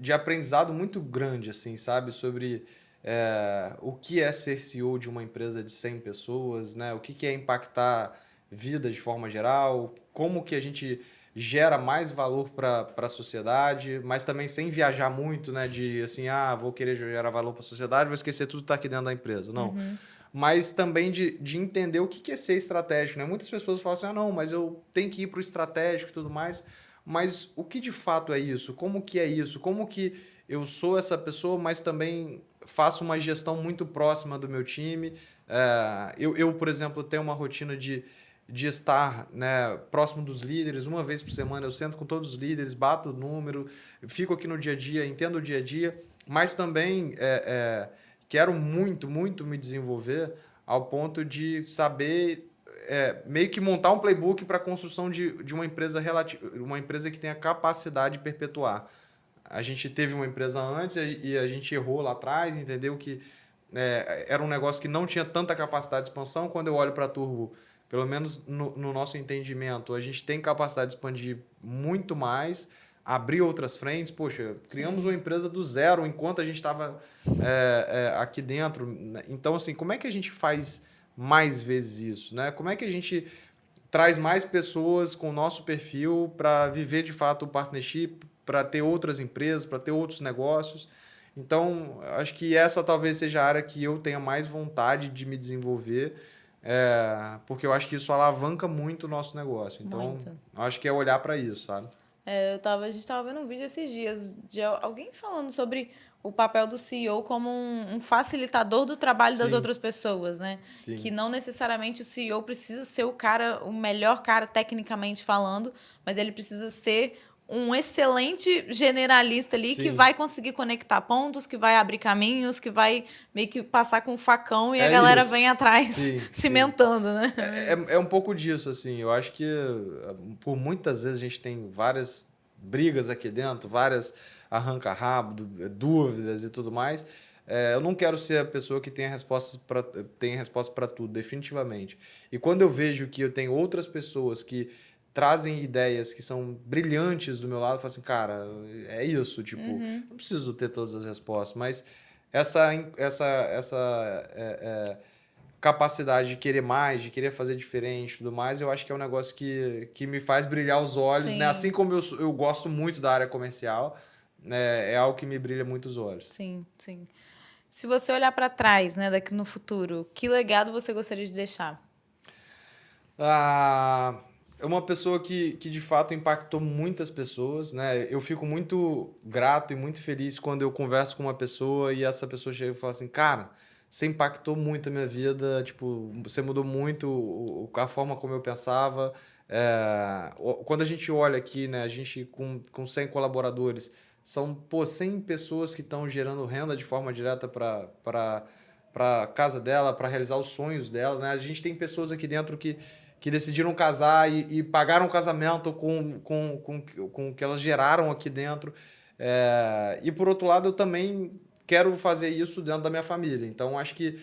de aprendizado muito grande, assim, sabe? Sobre o que é ser CEO de uma empresa de 100 pessoas, né? O que é impactar vidas de forma geral, como que a gente gera mais valor para a sociedade, mas também sem viajar muito, né? De assim, vou querer gerar valor para a sociedade, vou esquecer tudo que está aqui dentro da empresa. Não. Mas também de entender o que é ser estratégico. Né? Muitas pessoas falam assim, não, mas eu tenho que ir para o estratégico e tudo mais. Mas o que de fato é isso? Como que é isso? Como que eu sou essa pessoa, mas também faço uma gestão muito próxima do meu time? Eu, por exemplo, tenho uma rotina de estar, né, próximo dos líderes. Uma vez por semana eu sento com todos os líderes, bato o número, fico aqui no dia a dia, entendo o dia a dia, mas também... quero muito, muito me desenvolver ao ponto de saber meio que montar um playbook para a construção de uma empresa que tenha capacidade de perpetuar. A gente teve uma empresa antes e a gente errou lá atrás, entendeu que era um negócio que não tinha tanta capacidade de expansão. Quando eu olho para a Turbo, pelo menos no nosso entendimento, a gente tem capacidade de expandir muito mais, abrir outras frentes. Poxa, criamos uma empresa do zero enquanto a gente estava aqui dentro. Então, assim, como é que a gente faz mais vezes isso? Né? Como é que a gente traz mais pessoas com o nosso perfil para viver, de fato, o partnership, para ter outras empresas, para ter outros negócios? Então, acho que essa talvez seja a área que eu tenha mais vontade de me desenvolver, porque eu acho que isso alavanca muito o nosso negócio. Então, acho que é olhar para isso, sabe?
A gente estava vendo um vídeo esses dias de alguém falando sobre o papel do CEO como um facilitador do trabalho das outras pessoas, né?
Sim.
Que não necessariamente o CEO precisa ser o melhor cara tecnicamente falando, mas ele precisa ser um excelente generalista ali que
Sim.
vai conseguir conectar pontos, que vai abrir caminhos, que vai meio que passar com o facão e a
É
galera
isso.
vem atrás
Sim,
cimentando, né?
É um pouco disso, assim. Eu acho que por muitas vezes a gente tem várias brigas aqui dentro, várias arranca-rabo, dúvidas e tudo mais. Eu não quero ser a pessoa que tem resposta para tudo, definitivamente. E quando eu vejo que eu tenho outras pessoas que trazem ideias que são brilhantes do meu lado, eu falo assim, cara, é isso, tipo, não preciso ter todas as respostas, mas essa capacidade de querer mais, de querer fazer diferente e tudo mais, eu acho que é um negócio que me faz brilhar os olhos, né? Assim como eu gosto muito da área comercial, né? É algo que me brilha muito os olhos.
Sim, sim. Se você olhar para trás, né, daqui no futuro, que legado você gostaria de deixar?
É uma pessoa que de fato impactou muitas pessoas, né? Eu fico muito grato e muito feliz quando eu converso com uma pessoa e essa pessoa chega e fala assim, cara, você impactou muito a minha vida, tipo, você mudou muito a forma como eu pensava. Quando a gente olha aqui, né, a gente com 100 colaboradores, são, 100 pessoas que estão gerando renda de forma direta para casa dela, para realizar os sonhos dela, né? A gente tem pessoas aqui dentro que decidiram casar e pagaram o casamento com o que elas geraram aqui dentro. E, por outro lado, eu também quero fazer isso dentro da minha família. Então, acho que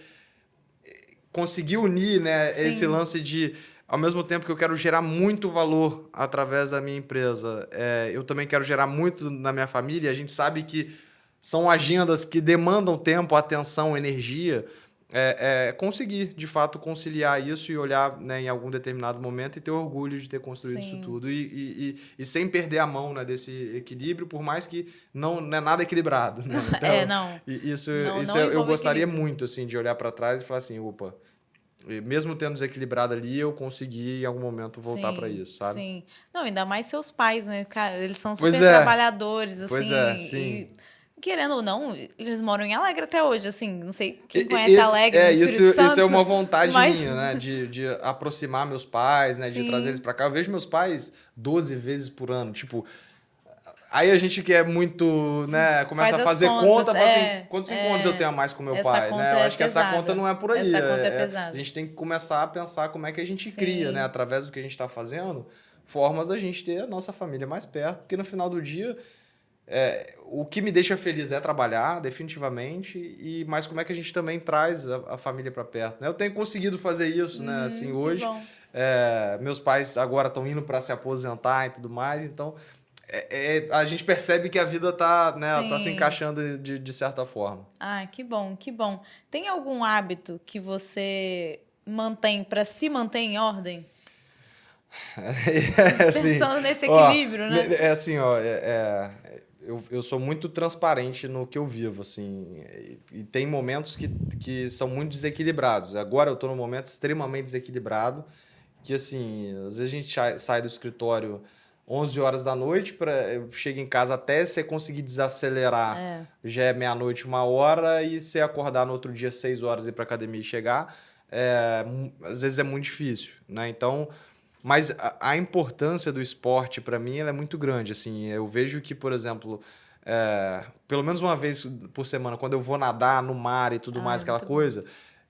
conseguir unir, né, esse lance de, ao mesmo tempo que eu quero gerar muito valor através da minha empresa, eu também quero gerar muito na minha família. A gente sabe que são agendas que demandam tempo, atenção, energia. Conseguir, de fato, conciliar isso e olhar, né, em algum determinado momento e ter orgulho de ter construído isso tudo e sem perder a mão, né, desse equilíbrio, por mais que não é nada equilibrado. Né? Então,
não.
Isso
não
eu gostaria
equilíbrio.
muito, assim, de olhar para trás e falar assim, opa, mesmo tendo desequilibrado ali, eu consegui em algum momento voltar para isso, sabe?
Sim. Não, ainda mais seus pais, né, cara? Eles são
Pois
super
é.
trabalhadores, assim.
Pois é, sim.
E, querendo ou não, eles moram em Alegre até hoje, assim. Não sei quem conhece Alegre no Espírito Santo.
Isso é uma vontade
mas...
minha, né? De aproximar meus pais, né? De trazer eles para cá. Eu vejo meus pais 12 vezes por ano, tipo... Aí a gente que é muito, né, começa a fazer conta, fala assim, quantos encontros eu tenho a mais com meu pai, né? Eu acho que essa conta não é por aí.
Essa conta é pesada.
A gente tem que começar a pensar como é que a gente cria, né, através do que a gente está fazendo, formas da gente ter a nossa família mais perto, porque no final do dia, o que me deixa feliz é trabalhar, definitivamente, mas como é que a gente também traz a família para perto, né? Eu tenho conseguido fazer isso, né, assim, hoje. Meus pais agora estão indo para se aposentar e tudo mais, então... a gente percebe que a vida tá, né, tá se encaixando de certa forma.
Ah, que bom, que bom. Tem algum hábito que você mantém para se manter em ordem? Pensando nesse equilíbrio, né?
É assim, eu sou muito transparente no que eu vivo, assim, e tem momentos que são muito desequilibrados. Agora eu estou num momento extremamente desequilibrado, que assim, às vezes a gente sai do escritório 11 horas da noite, eu chego em casa até você conseguir desacelerar, já é meia-noite, 1 hora, e você acordar no outro dia 6 horas e ir para academia e chegar, às vezes é muito difícil, né? Então, mas a importância do esporte para mim ela é muito grande, assim, eu vejo que, por exemplo, pelo menos uma vez por semana, quando eu vou nadar no mar e tudo mais, aquela coisa,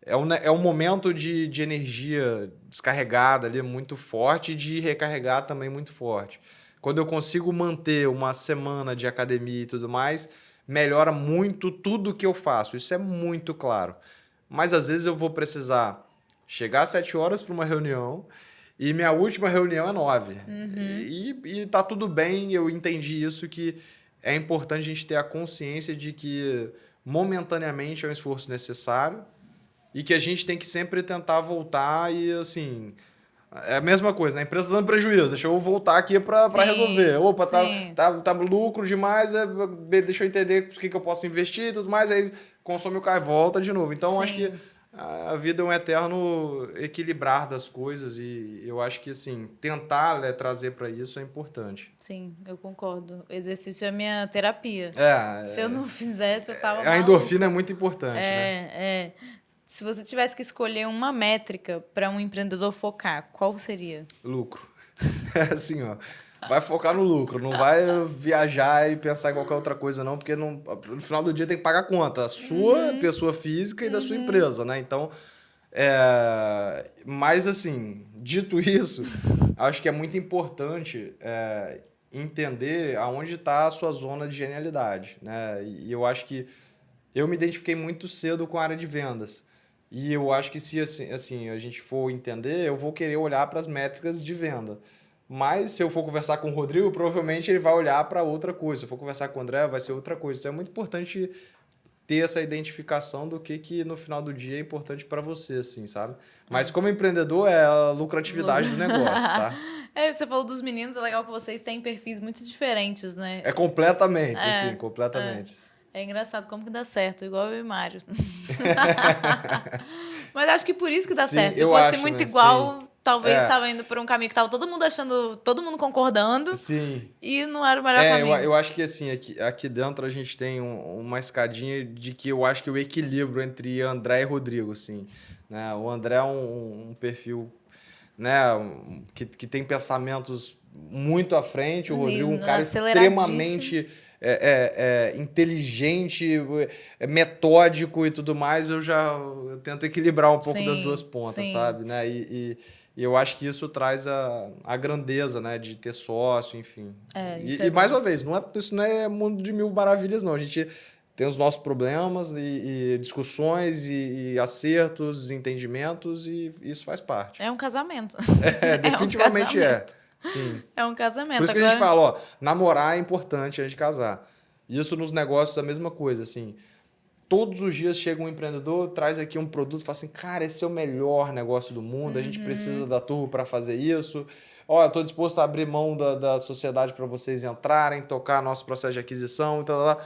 é um momento de energia descarregada ali muito forte e de recarregar também muito forte. Quando eu consigo manter uma semana de academia e tudo mais, melhora muito tudo que eu faço. Isso é muito claro. Mas às vezes eu vou precisar chegar às 7 horas para uma reunião e minha última reunião é 9. E tá tudo bem, eu entendi isso, que é importante a gente ter a consciência de que momentaneamente é um esforço necessário, e que a gente tem que sempre tentar voltar e, assim... É a mesma coisa, né? A empresa tá dando prejuízo, deixa eu voltar aqui para resolver. Opa, tá lucro demais, deixa eu entender o que eu posso investir e tudo mais, aí consome o carro e volta de novo. Então, acho que a vida é um eterno equilibrar das coisas e eu acho que, assim, tentar, né, trazer para isso é importante.
Sim, eu concordo. O exercício é minha terapia. Se eu não fizesse, eu tava
A endorfina é muito importante,
né? Se você tivesse que escolher uma métrica para um empreendedor focar, qual seria?
Lucro. Assim, ó. Vai focar no lucro, não vai viajar e pensar em qualquer outra coisa, não, porque no final do dia tem que pagar a conta, a sua pessoa física e da sua empresa, né? Então, mas assim, dito isso, acho que é muito importante entender aonde está a sua zona de genialidade, né? E eu acho que eu me identifiquei muito cedo com a área de vendas. E eu acho que se assim, a gente for entender, eu vou querer olhar para as métricas de venda. Mas se eu for conversar com o Rodrigo, provavelmente ele vai olhar para outra coisa. Se eu for conversar com o André, vai ser outra coisa. Então é muito importante ter essa identificação do que no final do dia é importante para você, assim, sabe? Mas como empreendedor é a lucratividade do negócio, tá?
Você falou dos meninos, é legal que vocês têm perfis muito diferentes, né?
É completamente, assim, completamente.
É engraçado como que dá certo, igual eu e o Mário. Mas acho que por isso que dá certo. Se fosse muito igual, talvez estava indo por um caminho que tava todo mundo achando, todo mundo concordando.
Sim.
E não era o melhor caminho.
Eu acho que assim, aqui dentro a gente tem uma escadinha de que eu acho que o equilíbrio entre André e Rodrigo, assim, né? O André é um perfil, né, que tem pensamentos muito à frente, o Rodrigo é um cara extremamente inteligente, metódico e tudo mais. Eu tento equilibrar um pouco das duas pontas, sabe? Né? E eu acho que isso traz a grandeza, né, de ter sócio, enfim. E mais uma vez, isso não é mundo de mil maravilhas, não. A gente tem os nossos problemas e discussões e acertos, entendimentos, e isso faz parte.
É um casamento.
Definitivamente Sim.
É um casamento.
Por isso que a gente fala, namorar é importante antes de casar. Isso nos negócios é a mesma coisa, assim. Todos os dias chega um empreendedor, traz aqui um produto e fala assim, cara, esse é o melhor negócio do mundo, a gente precisa da turbo para fazer isso. Ó, eu estou disposto a abrir mão da sociedade para vocês entrarem, tocar nosso processo de aquisição e tal.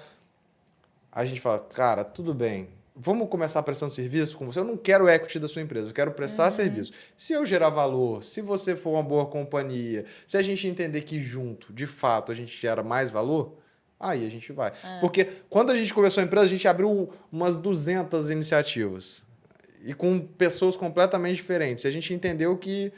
A gente fala, cara, tudo bem. Vamos começar prestando serviço com você? Eu não quero o equity da sua empresa, eu quero prestar serviço. Se eu gerar valor, se você for uma boa companhia, se a gente entender que junto, de fato, a gente gera mais valor, aí a gente vai. Porque quando a gente começou a empresa, a gente abriu umas 200 iniciativas. E com pessoas completamente diferentes. E a gente entendeu que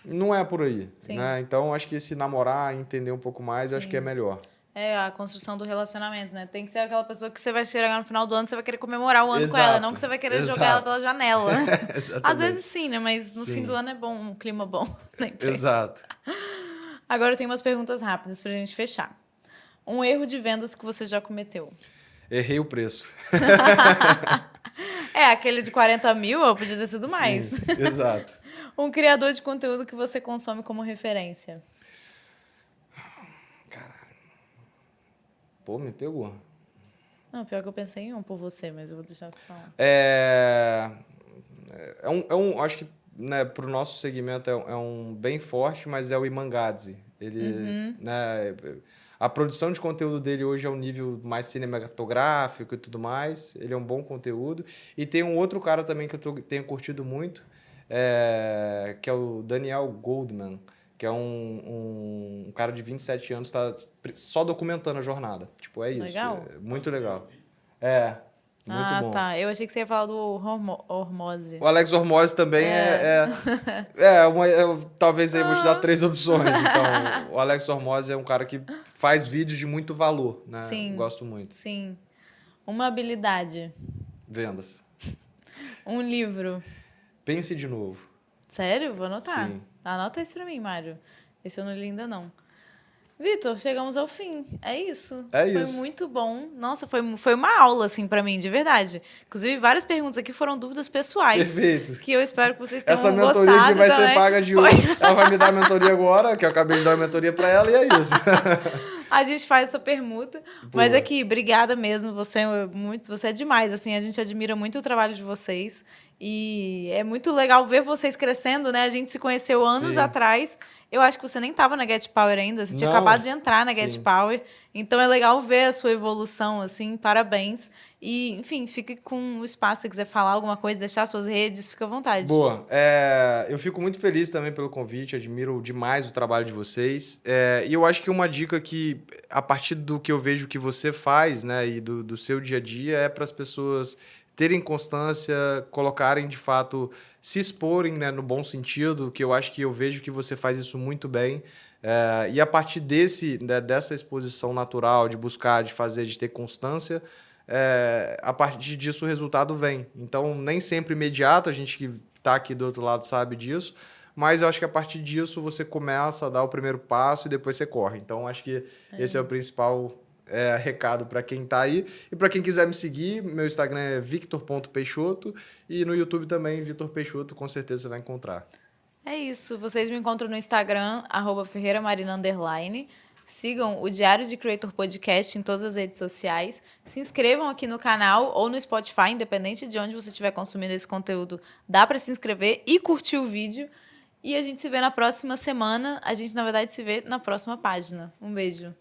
não é por aí. Né? Então, acho que esse namorar, entender um pouco mais, acho que é melhor.
É a construção do relacionamento, né? Tem que ser aquela pessoa que você vai chegar no final do ano, você vai querer comemorar o ano com ela, não que você vai querer jogar ela pela janela. Às vezes sim, né? Mas no fim do ano é bom, um clima bom na empresa.
Exato.
Agora eu tenho umas perguntas rápidas pra gente fechar. Um erro de vendas que você já cometeu?
Errei o preço.
Aquele de 40 mil, eu podia ter sido mais.
Sim, exato.
Um criador de conteúdo que você consome como referência?
Pô, me pegou.
Não, pior que eu pensei em um por você, mas eu vou deixar você falar.
Acho que, né, para o nosso segmento é um bem forte, mas é o Imangadze. Ele, né, a produção de conteúdo dele hoje é um nível mais cinematográfico e tudo mais. Ele é um bom conteúdo. E tem um outro cara também que eu tenho curtido muito, que é o Daniel Goldman, que é um cara de 27 anos, está só documentando a jornada. Tipo, é isso.
Legal.
Muito legal. Muito bom.
Tá. Eu achei que você ia falar do Hormozzi.
O Alex Hormozzi também talvez aí eu vou te dar 3 opções. Então, o Alex Hormozzi é um cara que faz vídeos de muito valor, né?
Sim.
Gosto muito.
Sim. Uma habilidade.
Vendas.
Um livro.
Pense de novo.
Sério? Vou anotar.
Sim.
Anota isso pra mim, Mário. Esse eu não li ainda, não. Vitor, chegamos ao fim. É isso. Foi muito bom. Nossa, foi uma aula, assim, pra mim, de verdade. Inclusive, várias perguntas aqui foram dúvidas pessoais.
Perfeito.
Que eu espero que vocês tenham
Essa
gostado.
mentoria que vai
também.
ser paga de hoje. Ela vai me dar a mentoria agora, que eu acabei de dar a mentoria pra ela, e é isso.
A gente faz essa permuta. Boa. Mas aqui, obrigada mesmo. Você é demais, assim. A gente admira muito o trabalho de vocês. E é muito legal ver vocês crescendo, né? A gente se conheceu anos atrás. Eu acho que você nem estava na Get Power ainda. Você tinha acabado de entrar na Get Power. Então é legal ver a sua evolução, assim. Parabéns. E, enfim, fique com o espaço. Se quiser falar alguma coisa, deixar suas redes, fica à vontade.
Boa. Eu fico muito feliz também pelo convite. Admiro demais o trabalho de vocês. E eu acho que uma dica que, a partir do que eu vejo que você faz, né, e do seu dia a dia, é para as pessoas terem constância, colocarem de fato, se exporem, né, no bom sentido, que eu acho que eu vejo que você faz isso muito bem. E a partir dessa exposição natural, de buscar, de fazer, de ter constância, a partir disso o resultado vem. Então, nem sempre imediato, a gente que está aqui do outro lado sabe disso, mas eu acho que a partir disso você começa a dar o primeiro passo e depois você corre. Então, acho que esse é o principal recado para quem está aí. E para quem quiser me seguir, meu Instagram é victor.peixoto e no YouTube também, Vitor Peixoto, com certeza você vai encontrar.
É isso. Vocês me encontram no Instagram, @ferreiramarina_. Sigam o Diário de Creator Podcast em todas as redes sociais. Se inscrevam aqui no canal ou no Spotify, independente de onde você estiver consumindo esse conteúdo. Dá para se inscrever e curtir o vídeo. E a gente se vê na próxima semana. A gente, na verdade, se vê na próxima página. Um beijo.